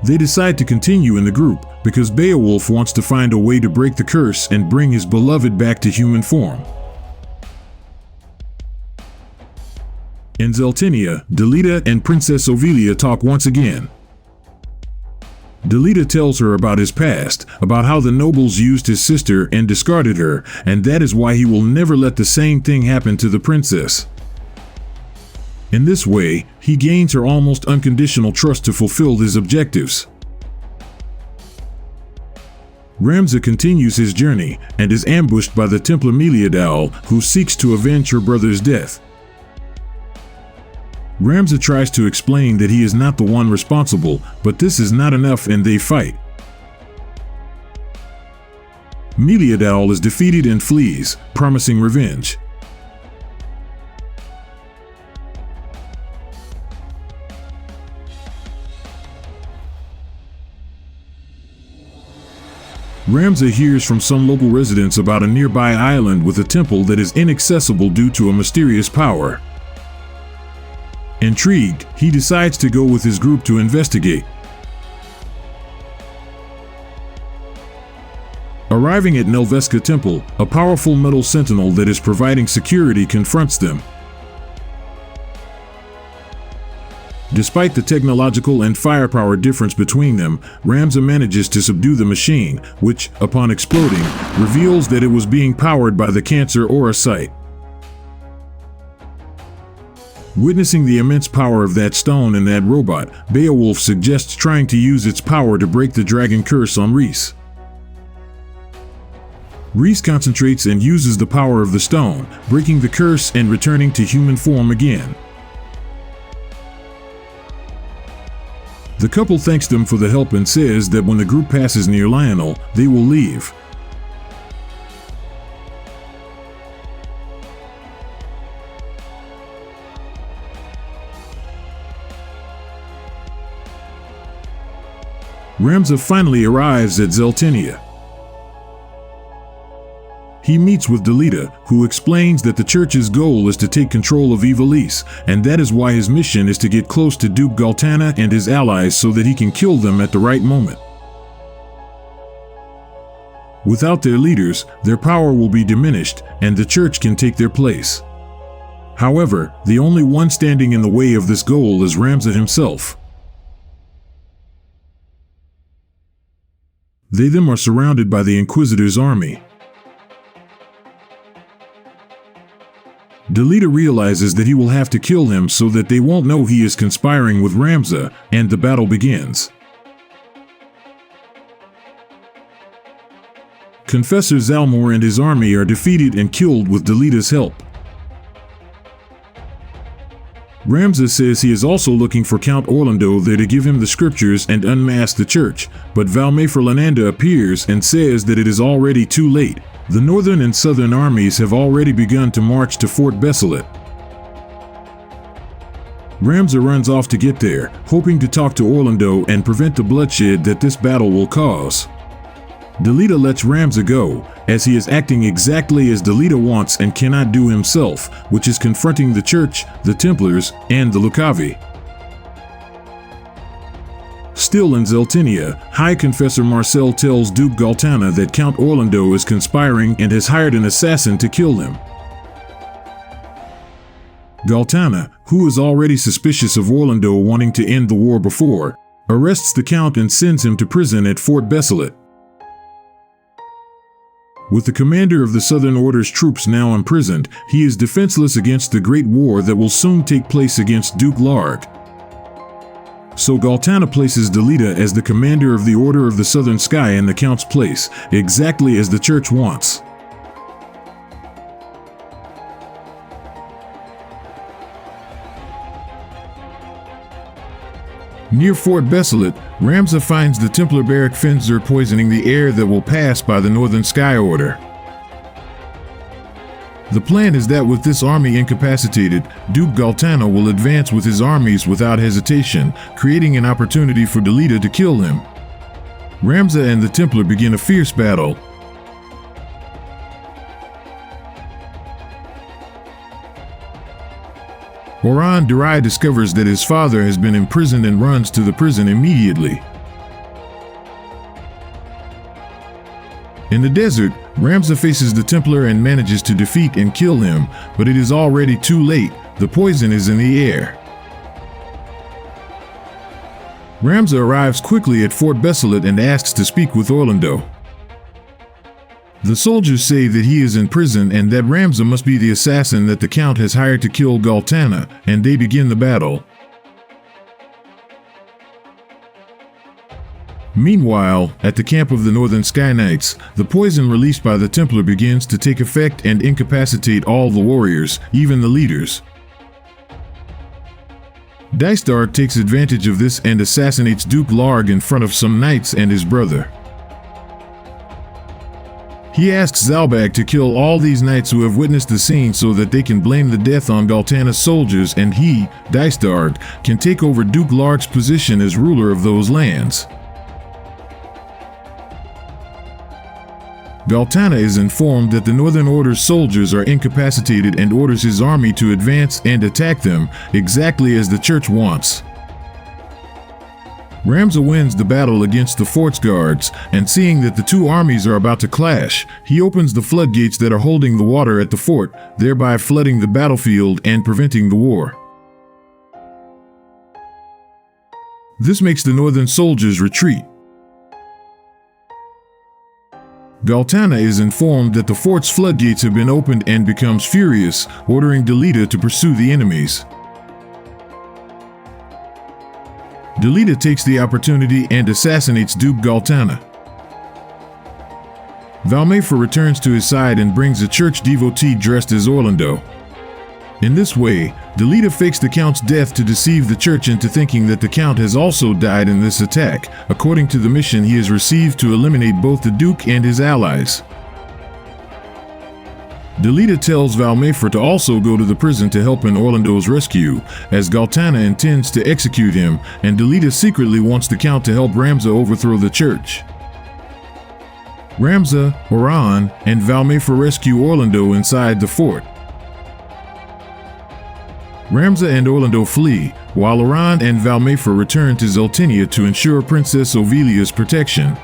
They decide to continue in the group, because Beowulf wants to find a way to break the curse and bring his beloved back to human form. In Zeltinia, Delita and Princess Ovelia talk once again. Delita tells her about his past, about how the nobles used his sister and discarded her, and that is why he will never let the same thing happen to the princess. In this way, he gains her almost unconditional trust to fulfill his objectives. Ramza continues his journey and is ambushed by the Templar Meliadal, who seeks to avenge her brother's death. Ramza tries to explain that he is not the one responsible, but this is not enough and they fight. Meliadal is defeated and flees, promising revenge. Ramza hears from some local residents about a nearby island with a temple that is inaccessible due to a mysterious power. Intrigued, he decides to go with his group to investigate. Arriving at Nelveska Temple, a powerful metal sentinel that is providing security confronts them. Despite the technological and firepower difference between them, Ramza manages to subdue the machine, which, upon exploding, reveals that it was being powered by the Cancer Aura site. Witnessing the immense power of that stone and that robot, Beowulf suggests trying to use its power to break the dragon curse on Reese. Reese concentrates and uses the power of the stone, breaking the curse and returning to human form again. The couple thanks them for the help and says that when the group passes near Lionel, they will leave. Ramza finally arrives at Zeltinia. He meets with Delita, who explains that the church's goal is to take control of Ivalice, and that is why his mission is to get close to Duke Galtana and his allies so that he can kill them at the right moment. Without their leaders, their power will be diminished, and the church can take their place. However, the only one standing in the way of this goal is Ramza himself. They then are surrounded by the Inquisitor's army. Delita realizes that he will have to kill him so that they won't know he is conspiring with Ramza, and the battle begins. Confessor Zalmor and his army are defeated and killed with Delita's help. Ramza says he is also looking for Count Orlando there to give him the scriptures and unmask the church, but Valmay-Fernanda appears and says that it is already too late. The northern and southern armies have already begun to march to Fort Besselet. Ramza runs off to get there, hoping to talk to Orlando and prevent the bloodshed that this battle will cause. Delita lets Ramza go, as he is acting exactly as Delita wants and cannot do himself, which is confronting the church, the Templars, and the Lucavi. Still in Zeltinia, High Confessor Marcel tells Duke Galtana that Count Orlando is conspiring and has hired an assassin to kill him. Galtana, who is already suspicious of Orlando wanting to end the war before, arrests the Count and sends him to prison at Fort Besselet. With the commander of the Southern Order's troops now imprisoned, he is defenseless against the great war that will soon take place against Duke Larg. So Galtana places Delita as the commander of the Order of the Southern Sky in the Count's place, exactly as the church wants. Near Fort Besselet, Ramza finds the Templar Barak Finzer poisoning the air that will pass by the Northern Sky Order. The plan is that with this army incapacitated, Duke Galtana will advance with his armies without hesitation, creating an opportunity for Delita to kill him. Ramza and the Templar begin a fierce battle. Oran Durai discovers that his father has been imprisoned and runs to the prison immediately. In the desert, Ramza faces the Templar and manages to defeat and kill him, but it is already too late. The poison is in the air. Ramza arrives quickly at Fort Besselet and asks to speak with Orlando. The soldiers say that he is in prison and that Ramza must be the assassin that the Count has hired to kill Galtana, and they begin the battle. Meanwhile, at the camp of the Northern Sky Knights, the poison released by the Templar begins to take effect and incapacitate all the warriors, even the leaders. Dystark takes advantage of this and assassinates Duke Larg in front of some knights and his brother. He asks Zalbag to kill all these knights who have witnessed the scene so that they can blame the death on Galtana's soldiers and he, Dystark, can take over Duke Larg's position as ruler of those lands. Galtana is informed that the Northern Order's soldiers are incapacitated and orders his army to advance and attack them, exactly as the church wants. Ramza wins the battle against the fort's guards, and seeing that the two armies are about to clash, he opens the floodgates that are holding the water at the fort, thereby flooding the battlefield and preventing the war. This makes the Northern soldiers retreat. Galtana is informed that the fort's floodgates have been opened and becomes furious, ordering Delita to pursue the enemies. Delita takes the opportunity and assassinates Duke Galtana. Valmefer returns to his side and brings a church devotee dressed as Orlando. In this way, Delita fakes the Count's death to deceive the church into thinking that the Count has also died in this attack, according to the mission he has received to eliminate both the Duke and his allies. Delita tells Valmefer to also go to the prison to help in Orlando's rescue, as Galtana intends to execute him, and Delita secretly wants the Count to help Ramza overthrow the church. Ramza, Oran, and Valmefer rescue Orlando inside the fort. Ramza and Orlando flee, while Oran and Valmefer return to Zeltinia to ensure Princess Ovilia's protection.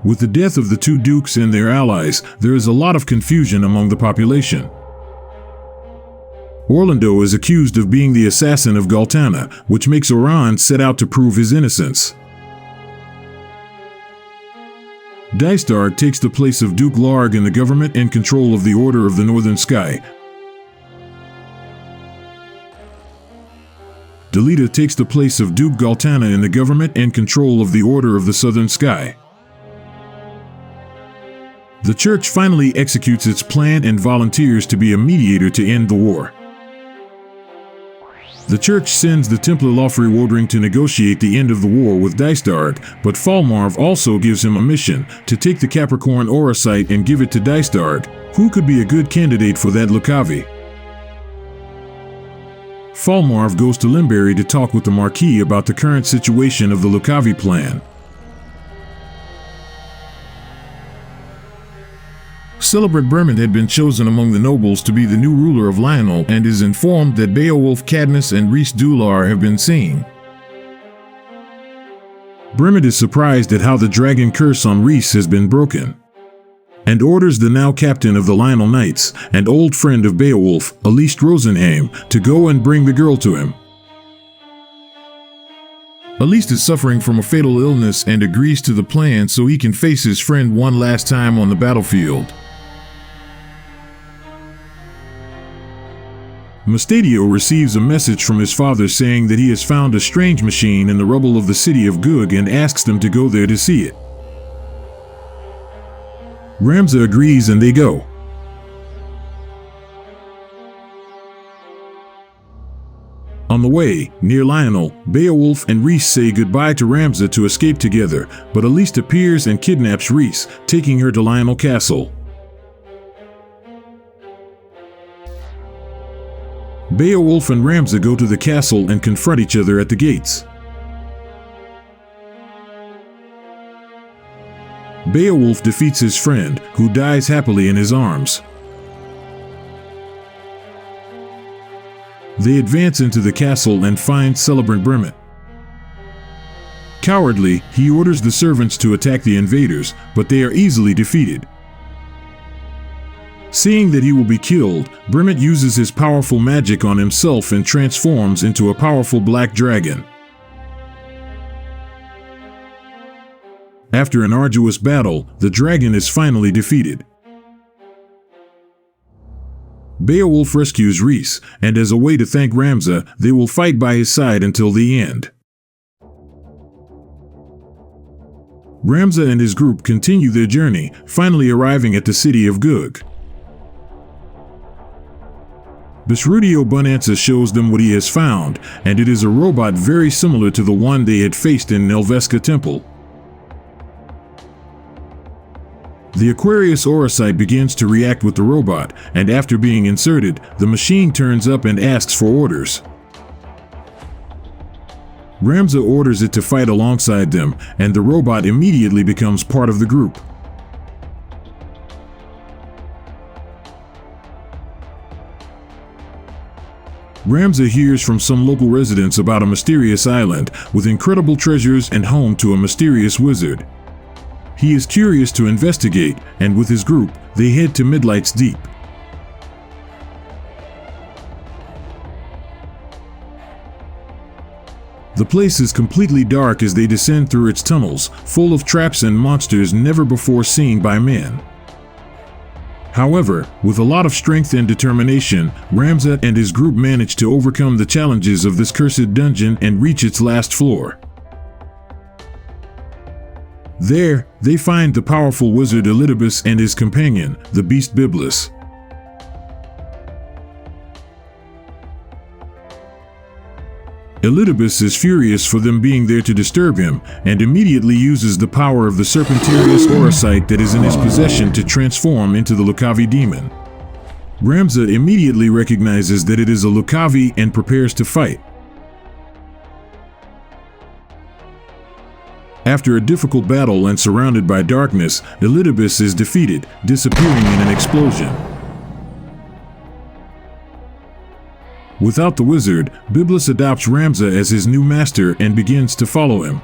With the death of the two dukes and their allies, there is a lot of confusion among the population. Orlando is accused of being the assassin of Galtana, which makes Oran set out to prove his innocence. Dystarg takes the place of Duke Larg in the government and control of the Order of the Northern Sky. Delita takes the place of Duke Galtana in the government and control of the Order of the Southern Sky. The church finally executes its plan and volunteers to be a mediator to end the war. The church sends the Templar Lofri Wodring to negotiate the end of the war with Dystarg, but Falmarv also gives him a mission to take the Capricorn Aura site and give it to Dystarg, who could be a good candidate for that Lucavi. Falmarv goes to Limberry to talk with the Marquis about the current situation of the Lucavi plan. Celebrant Bremen had been chosen among the nobles to be the new ruler of Lionel and is informed that Beowulf, Cadmus, and Rhys Dular have been seen. Bremen is surprised at how the dragon curse on Rhys has been broken, and orders the now captain of the Lionel Knights and old friend of Beowulf, Aliste Rosenheim, to go and bring the girl to him. Aliste is suffering from a fatal illness and agrees to the plan so he can face his friend one last time on the battlefield. Mustadio receives a message from his father saying that he has found a strange machine in the rubble of the city of Gug and asks them to go there to see it. Ramza agrees and they go. On the way, near Lionel, Beowulf and Rhys say goodbye to Ramza to escape together, but Aliste appears and kidnaps Rhys, taking her to Lionel Castle. Beowulf and Ramza go to the castle and confront each other at the gates. Beowulf defeats his friend, who dies happily in his arms. They advance into the castle and find Celebrant Bremen. Cowardly, he orders the servants to attack the invaders, but they are easily defeated. Seeing that he will be killed, Bremen uses his powerful magic on himself and transforms into a powerful black dragon. After an arduous battle, the dragon is finally defeated. Beowulf rescues Rhys, and as a way to thank Ramza, they will fight by his side until the end. Ramza and his group continue their journey, finally arriving at the city of Gug. Bisrudio Bonanza shows them what he has found, and it is a robot very similar to the one they had faced in Nelveska Temple. The Aquarius Aurosite begins to react with the robot, and after being inserted, the machine turns up and asks for orders. Ramza orders it to fight alongside them, and the robot immediately becomes part of the group. Ramza hears from some local residents about a mysterious island with incredible treasures and home to a mysterious wizard. He is curious to investigate, and with his group, they head to Midlight's Deep. The place is completely dark as they descend through its tunnels, full of traps and monsters never before seen by men. However, with a lot of strength and determination, Ramza and his group manage to overcome the challenges of this cursed dungeon and reach its last floor. There, they find the powerful wizard Ivalice and his companion, the beast Biblis. Ivalice is furious for them being there to disturb him, and immediately uses the power of the Serpentarius Aurosite that is in his possession to transform into the Lucavi demon. Ramza immediately recognizes that it is a Lucavi and prepares to fight. After a difficult battle and surrounded by darkness, Ivalice is defeated, disappearing in an explosion. Without the wizard, Biblis adopts Ramza as his new master and begins to follow him.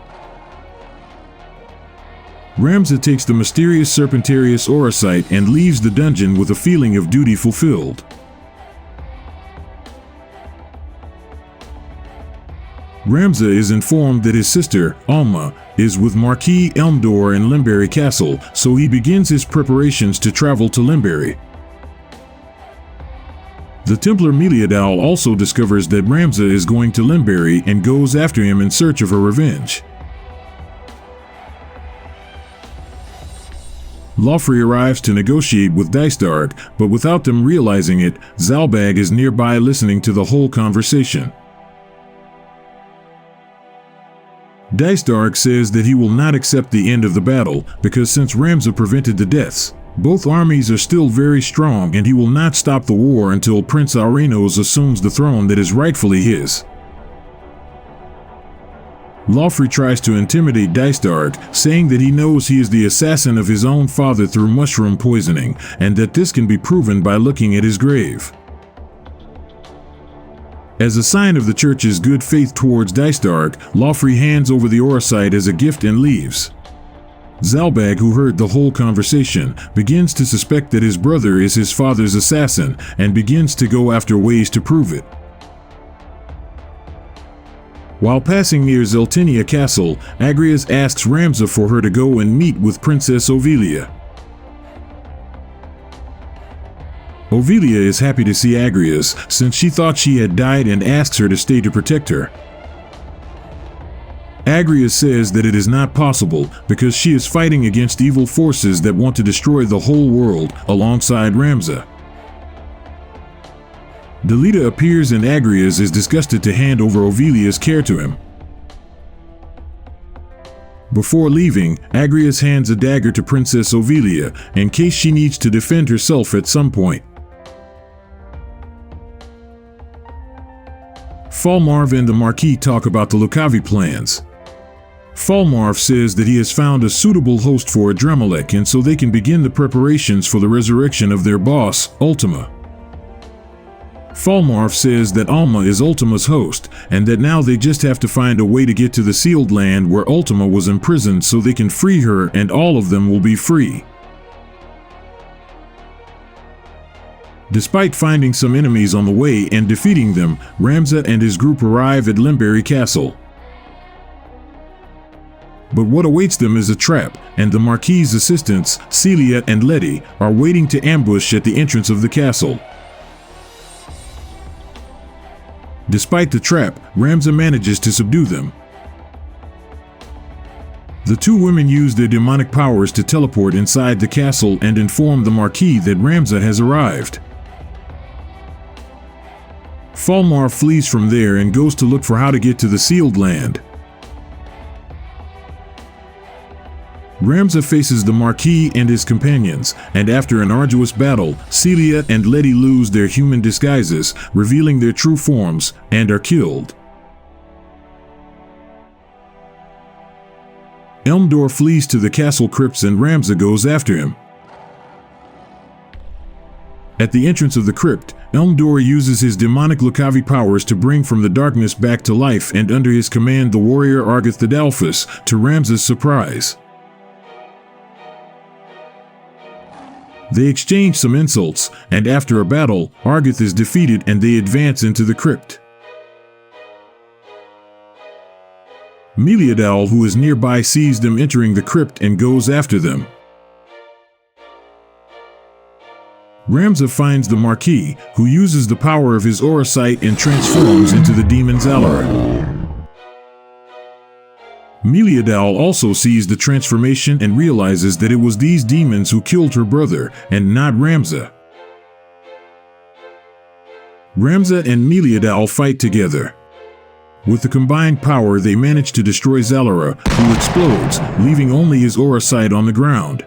Ramza takes the mysterious Serpentarius Aurosite and leaves the dungeon with a feeling of duty fulfilled. Ramza is informed that his sister, Alma, is with Marquis Elmdor in Limberry Castle, so he begins his preparations to travel to Limberry. The Templar Meliadal also discovers that Ramza is going to Limberry and goes after him in search of her revenge. Laufrey arrives to negotiate with Dysdark, but without them realizing it, Zalbag is nearby listening to the whole conversation. Dysdark says that he will not accept the end of the battle, because since Ramza prevented the deaths, both armies are still very strong and he will not stop the war until Prince Aurenos assumes the throne that is rightfully his. Laufrey tries to intimidate Dysdark, saying that he knows he is the assassin of his own father through mushroom poisoning, and that this can be proven by looking at his grave. As a sign of the church's good faith towards Dysdark, Laufrey hands over the Aurosite as a gift and leaves. Zalbag, who heard the whole conversation, begins to suspect that his brother is his father's assassin and begins to go after ways to prove it. While passing near Zeltinia Castle, Agrias asks Ramza for her to go and meet with Princess Ovelia. Ovelia is happy to see Agrias since she thought she had died and asks her to stay to protect her. Agrias says that it is not possible because she is fighting against evil forces that want to destroy the whole world alongside Ramza. Delita appears and Agrias is disgusted to hand over Ovelia's care to him. Before leaving, Agrias hands a dagger to Princess Ovelia in case she needs to defend herself at some point. Falmarv and the Marquis talk about the Lucavi plans. Falmarv says that he has found a suitable host for Adremalek and so they can begin the preparations for the resurrection of their boss, Ultima. Falmarv says that Alma is Ultima's host, and that now they just have to find a way to get to the sealed land where Ultima was imprisoned so they can free her and all of them will be free. Despite finding some enemies on the way and defeating them, Ramza and his group arrive at Limberry Castle. But what awaits them is a trap, and the Marquis' assistants, Celia and Letty, are waiting to ambush at the entrance of the castle. Despite the trap, Ramza manages to subdue them. The two women use their demonic powers to teleport inside the castle and inform the Marquis that Ramza has arrived. Falmar flees from there and goes to look for how to get to the sealed land. Ramza faces the Marquis and his companions, and after an arduous battle, Celia and Letty lose their human disguises, revealing their true forms, and are killed. Elmdor flees to the castle crypts and Ramza goes after him. At the entrance of the crypt, Elmdor uses his demonic Lucavi powers to bring from the darkness back to life and under his command the warrior Argith Thedalphus, to Ramza's surprise. They exchange some insults, and after a battle, Argith is defeated and they advance into the crypt. Meliadal, who is nearby, sees them entering the crypt and goes after them. Ramza finds the Marquis, who uses the power of his aura sight and transforms into the demon Zalara. Meliadal also sees the transformation and realizes that it was these demons who killed her brother, and not Ramza. Ramza and Meliadal fight together. With the combined power, they manage to destroy Zalara, who explodes, leaving only his aura sight on the ground.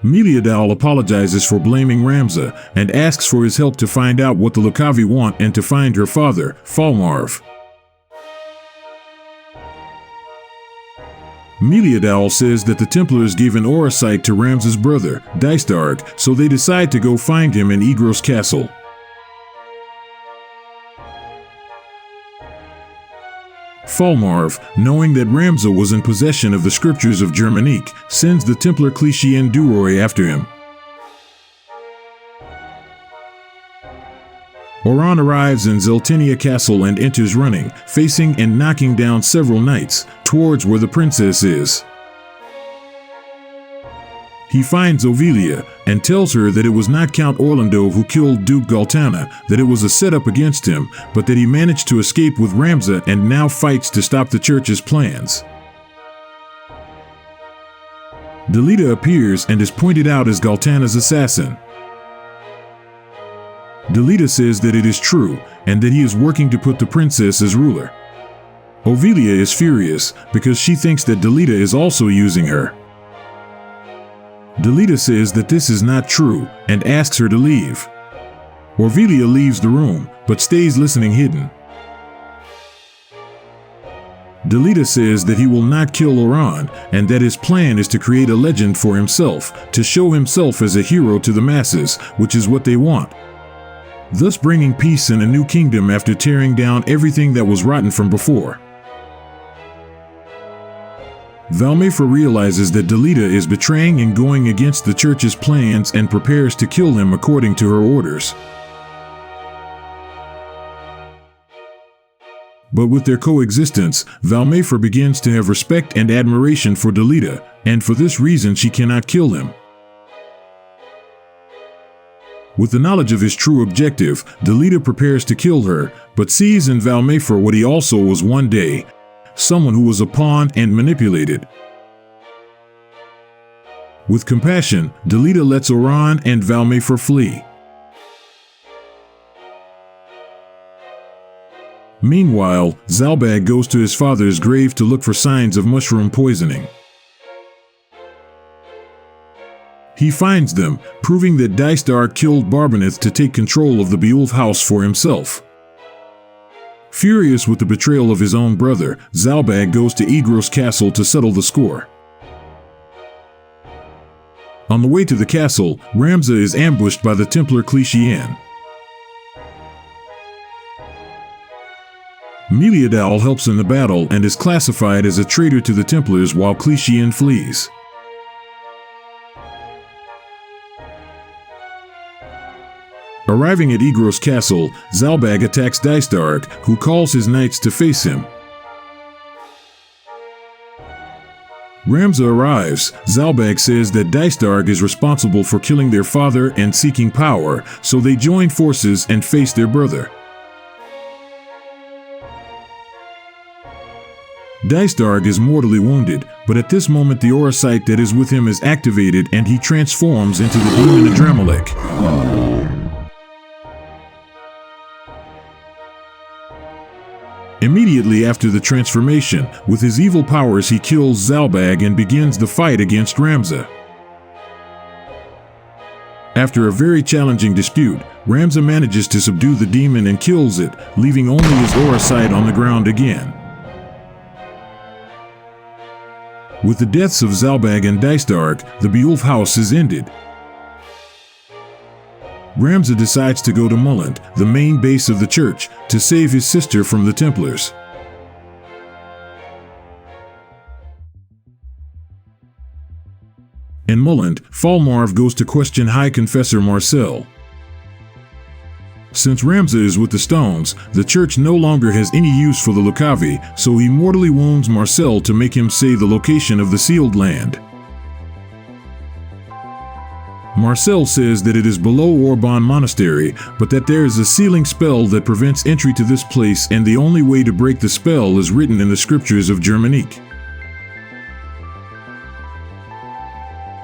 Meliadal apologizes for blaming Ramza, and asks for his help to find out what the Lucavi want and to find her father, Falmarv. Meliadal says that the Templars gave an aura sight to Ramza's brother, Dystarg, so they decide to go find him in Egros Castle. Falmarv, knowing that Ramza was in possession of the scriptures of Germanique, sends the Templar Clicien Duroy after him. Oran arrives in Zeltinia Castle and enters running, facing and knocking down several knights, towards where the princess is. He finds Ovilia, and tells her that it was not Count Orlando who killed Duke Galtana, that it was a setup against him, but that he managed to escape with Ramza and now fights to stop the church's plans. Delita appears and is pointed out as Galtana's assassin. Delita says that it is true, and that he is working to put the princess as ruler. Ovilia is furious, because she thinks that Delita is also using her. Delita says that this is not true, and asks her to leave. Ovilia leaves the room, but stays listening hidden. Delita says that he will not kill Oran, and that his plan is to create a legend for himself, to show himself as a hero to the masses, which is what they want. Thus bringing peace in a new kingdom after tearing down everything that was rotten from before. Valmafer realizes that Delita is betraying and going against the church's plans and prepares to kill him according to her orders. But with their coexistence, Valmafer begins to have respect and admiration for Delita, and for this reason she cannot kill him. With the knowledge of his true objective, Delita prepares to kill her, but sees in Valmafer what he also was one day, someone who was a pawn and manipulated. With compassion, Delita lets Oran and Valmafer flee. Meanwhile, Zalbag goes to his father's grave to look for signs of mushroom poisoning. He finds them, proving that Dystar killed Barbanith to take control of the Beowulf house for himself. Furious with the betrayal of his own brother, Zalbag goes to Egros Castle to settle the score. On the way to the castle, Ramza is ambushed by the Templar Clicien. Meliadal helps in the battle and is classified as a traitor to the Templars while Clicien flees. Arriving at Egros Castle, Zalbag attacks Dystarg, who calls his knights to face him. Ramza arrives. Zalbag says that Dystarg is responsible for killing their father and seeking power, so they join forces and face their brother. Dystarg is mortally wounded, but at this moment the aura sight that is with him is activated and he transforms into the demon Adramelech. Immediately after the transformation, with his evil powers he kills Zalbag and begins the fight against Ramza. After a very challenging dispute, Ramza manages to subdue the demon and kills it, leaving only his aura sight on the ground again. With the deaths of Zalbag and Dystark, the Beowulf house is ended. Ramza decides to go to Mulland, the main base of the church, to save his sister from the Templars. In Mulland, Falmarv goes to question High Confessor Marcel. Since Ramza is with the stones, the church no longer has any use for the Lucavi, so he mortally wounds Marcel to make him say the location of the sealed land. Marcel says that it is below Orban Monastery, but that there is a sealing spell that prevents entry to this place, and the only way to break the spell is written in the scriptures of Germanique.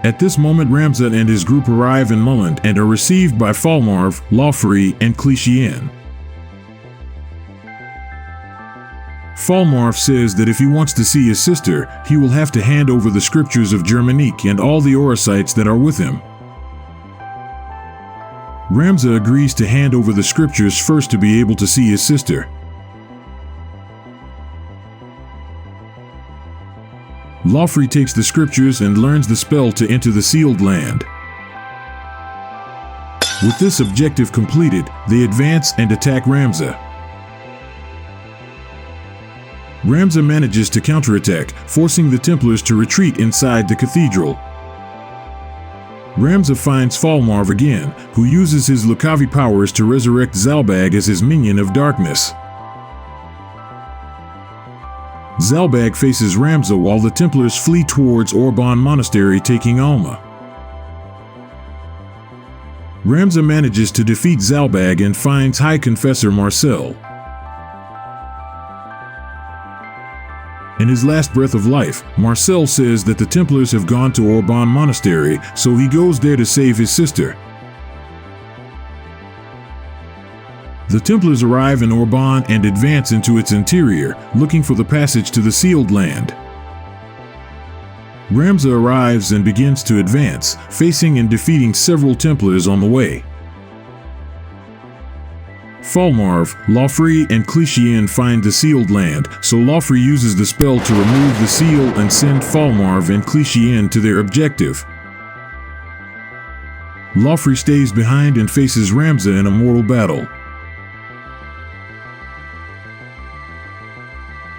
At this moment, Ramza and his group arrive in Mulland and are received by Falmarv, Lawfrey, and Clicien. Falmarv says that if he wants to see his sister, he will have to hand over the scriptures of Germanique and all the Orasites that are with him. Ramza agrees to hand over the scriptures first to be able to see his sister. Lawfrey takes the scriptures and learns the spell to enter the sealed land. With this objective completed, they advance and attack Ramza. Ramza manages to counterattack, forcing the Templars to retreat inside the cathedral. Ramza finds Falmarv again, who uses his Lucavi powers to resurrect Zalbag as his minion of darkness. Zalbag faces Ramza while the Templars flee towards Orban Monastery, taking Alma. Ramza manages to defeat Zalbag and finds High Confessor Marcel. In his last breath of life, Marcel says that the Templars have gone to Orban Monastery, so he goes there to save his sister. The Templars arrive in Orban and advance into its interior, looking for the passage to the sealed land. Ramza arrives and begins to advance, facing and defeating several Templars on the way. Falmarv, Lawfrey, and Clicien find the sealed land, so Lawfrey uses the spell to remove the seal and send Falmarv and Clicien to their objective. Lawfrey stays behind and faces Ramza in a mortal battle.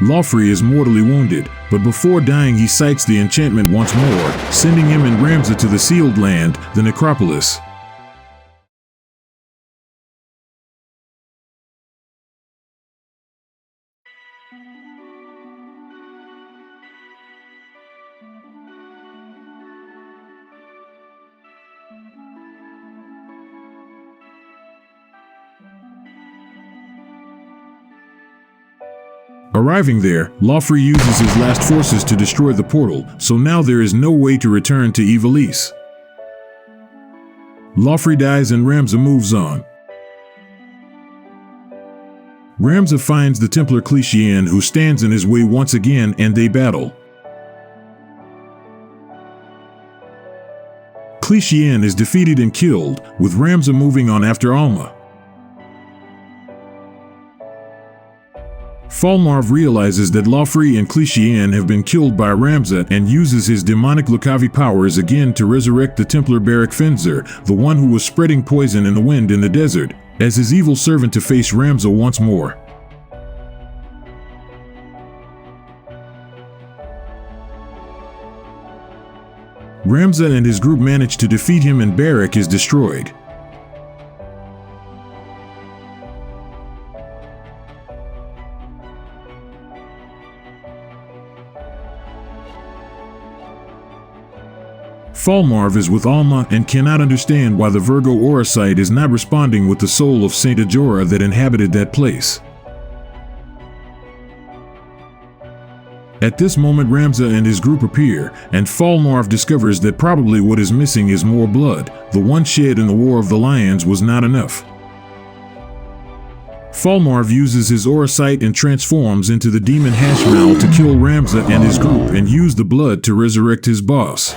Lawfrey is mortally wounded, but before dying he cites the enchantment once more, sending him and Ramza to the sealed land, the necropolis. Arriving there, Lawfrey uses his last forces to destroy the portal, so now there is no way to return to Ivalice. Lawfrey dies and Ramza moves on. Ramza finds the Templar Clicien, who stands in his way once again, and they battle. Clicien is defeated and killed, with Ramza moving on after Alma. Falmarv realizes that Lawfrey and Clicien have been killed by Ramza and uses his demonic Lucavi powers again to resurrect the Templar Barak Fenzir, the one who was spreading poison in the wind in the desert, as his evil servant to face Ramza once more. Ramza and his group manage to defeat him and Barak is destroyed. Falmarv is with Alma and cannot understand why the Virgo Oracite is not responding with the soul of Saint Ajora that inhabited that place. At this moment, Ramza and his group appear, and Falmarv discovers that probably what is missing is more blood. The one shed in the War of the Lions was not enough. Falmarv uses his aura sight and transforms into the demon Hashmal to kill Ramza and his group and use the blood to resurrect his boss.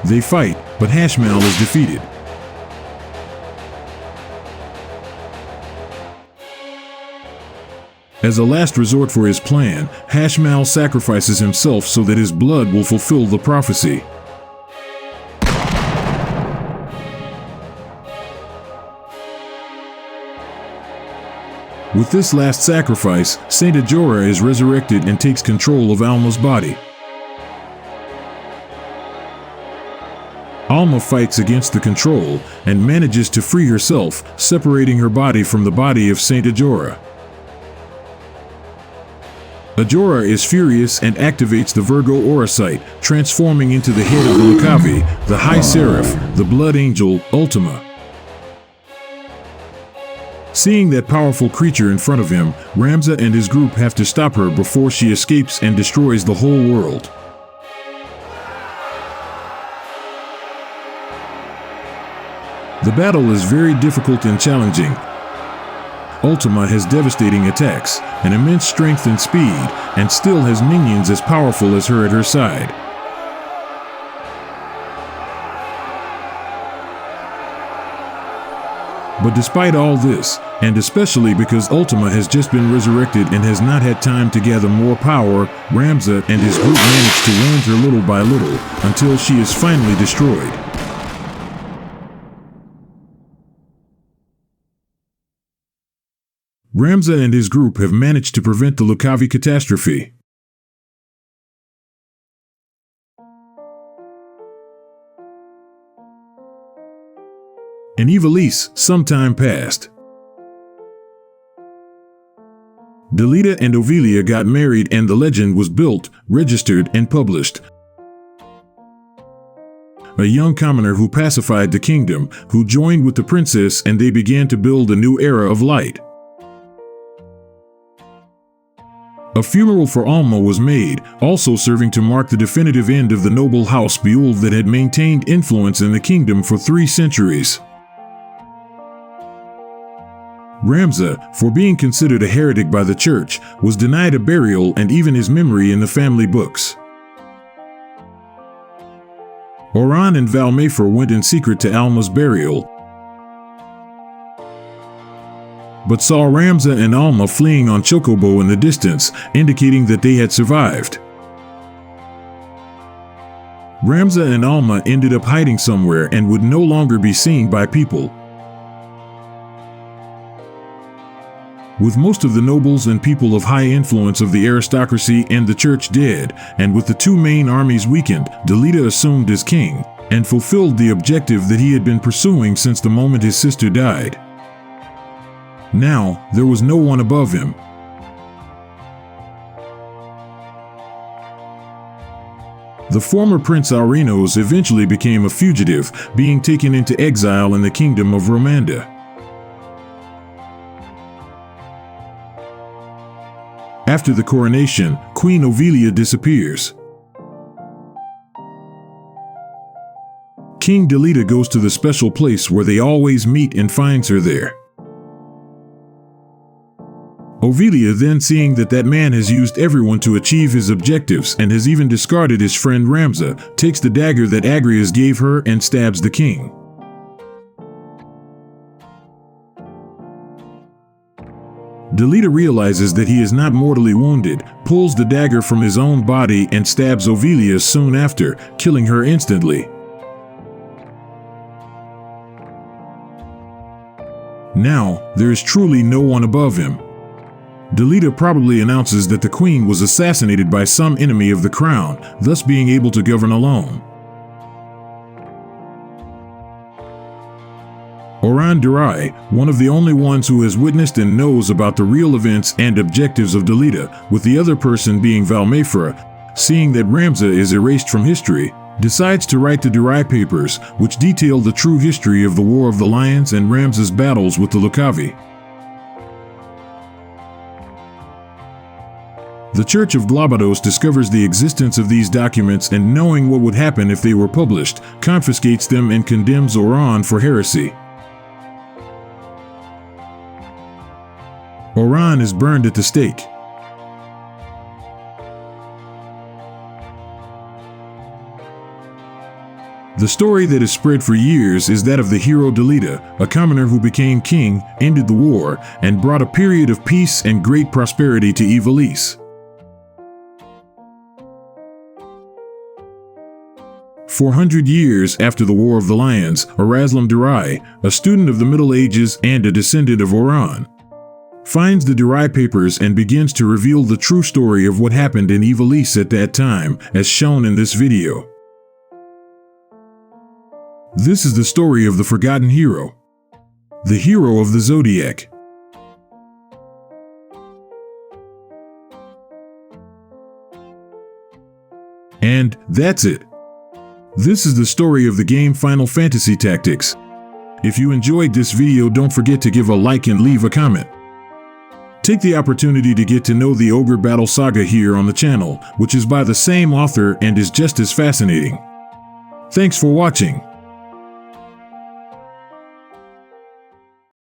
They fight, but Hashmal is defeated. As a last resort for his plan, Hashmal sacrifices himself so that his blood will fulfill the prophecy. With this last sacrifice, Saint Ajora is resurrected and takes control of Alma's body. Alma fights against the control and manages to free herself, separating her body from the body of Saint Ajora. Ajora is furious and activates the Virgo aura sight, transforming into the head of the Lucavi, the High Seraph, the Blood Angel, Ultima. Seeing that powerful creature in front of him, Ramza and his group have to stop her before she escapes and destroys the whole world. The battle is very difficult and challenging. Ultima has devastating attacks, an immense strength and speed, and still has minions as powerful as her at her side. But despite all this, and especially because Ultima has just been resurrected and has not had time to gather more power, Ramza and his group manage to wound her little by little, until she is finally destroyed. Ramza and his group have managed to prevent the Lucavi catastrophe. In Ivalice, some time passed. Delita and Ovilia got married and the legend was built, registered, and published. A young commoner who pacified the kingdom, who joined with the princess, and they began to build a new era of light. A funeral for Alma was made, also serving to mark the definitive end of the noble house Beul that had maintained influence in the kingdom for 3 centuries. Ramza, for being considered a heretic by the church, was denied a burial and even his memory in the family books. Oran and Valmafer went in secret to Alma's burial, but saw Ramza and Alma fleeing on Chocobo in the distance, indicating that they had survived. Ramza and Alma ended up hiding somewhere and would no longer be seen by people. With most of the nobles and people of high influence of the aristocracy and the church dead, and with the 2 main armies weakened, Delita assumed as king, and fulfilled the objective that he had been pursuing since the moment his sister died. Now, there was no one above him. The former Prince Aurinos eventually became a fugitive, being taken into exile in the kingdom of Romanda. After the coronation, Queen Ovilia disappears. King Delita goes to the special place where they always meet and finds her there. Ovilia, then seeing that man has used everyone to achieve his objectives and has even discarded his friend Ramza, takes the dagger that Agrias gave her and stabs the king. Delita realizes that he is not mortally wounded, pulls the dagger from his own body and stabs Ovilia soon after, killing her instantly. Now, there is truly no one above him. Delita probably announces that the queen was assassinated by some enemy of the crown, thus being able to govern alone. Oran Durai, one of the only ones who has witnessed and knows about the real events and objectives of Delita, with the other person being Valmafer, seeing that Ramza is erased from history, decides to write the Durai papers, which detail the true history of the War of the Lions and Ramza's battles with the Lucavi. The Church of Globados discovers the existence of these documents and, knowing what would happen if they were published, confiscates them and condemns Oran for heresy. Oran is burned at the stake. The story that is spread for years is that of the hero Delita, a commoner who became king, ended the war, and brought a period of peace and great prosperity to Ivalice. For 100 years after the War of the Lions, Eraslam Durai, a student of the Middle Ages and a descendant of Oran, finds the Durai papers and begins to reveal the true story of what happened in Ivalice at that time, as shown in this video. This is the story of the forgotten hero, the hero of the Zodiac. And that's it. This is the story of the game Final Fantasy Tactics. If you enjoyed this video, don't forget to give a like and leave a comment. Take the opportunity to get to know the Ogre Battle Saga here on the channel, which is by the same author and is just as fascinating. Thanks for watching.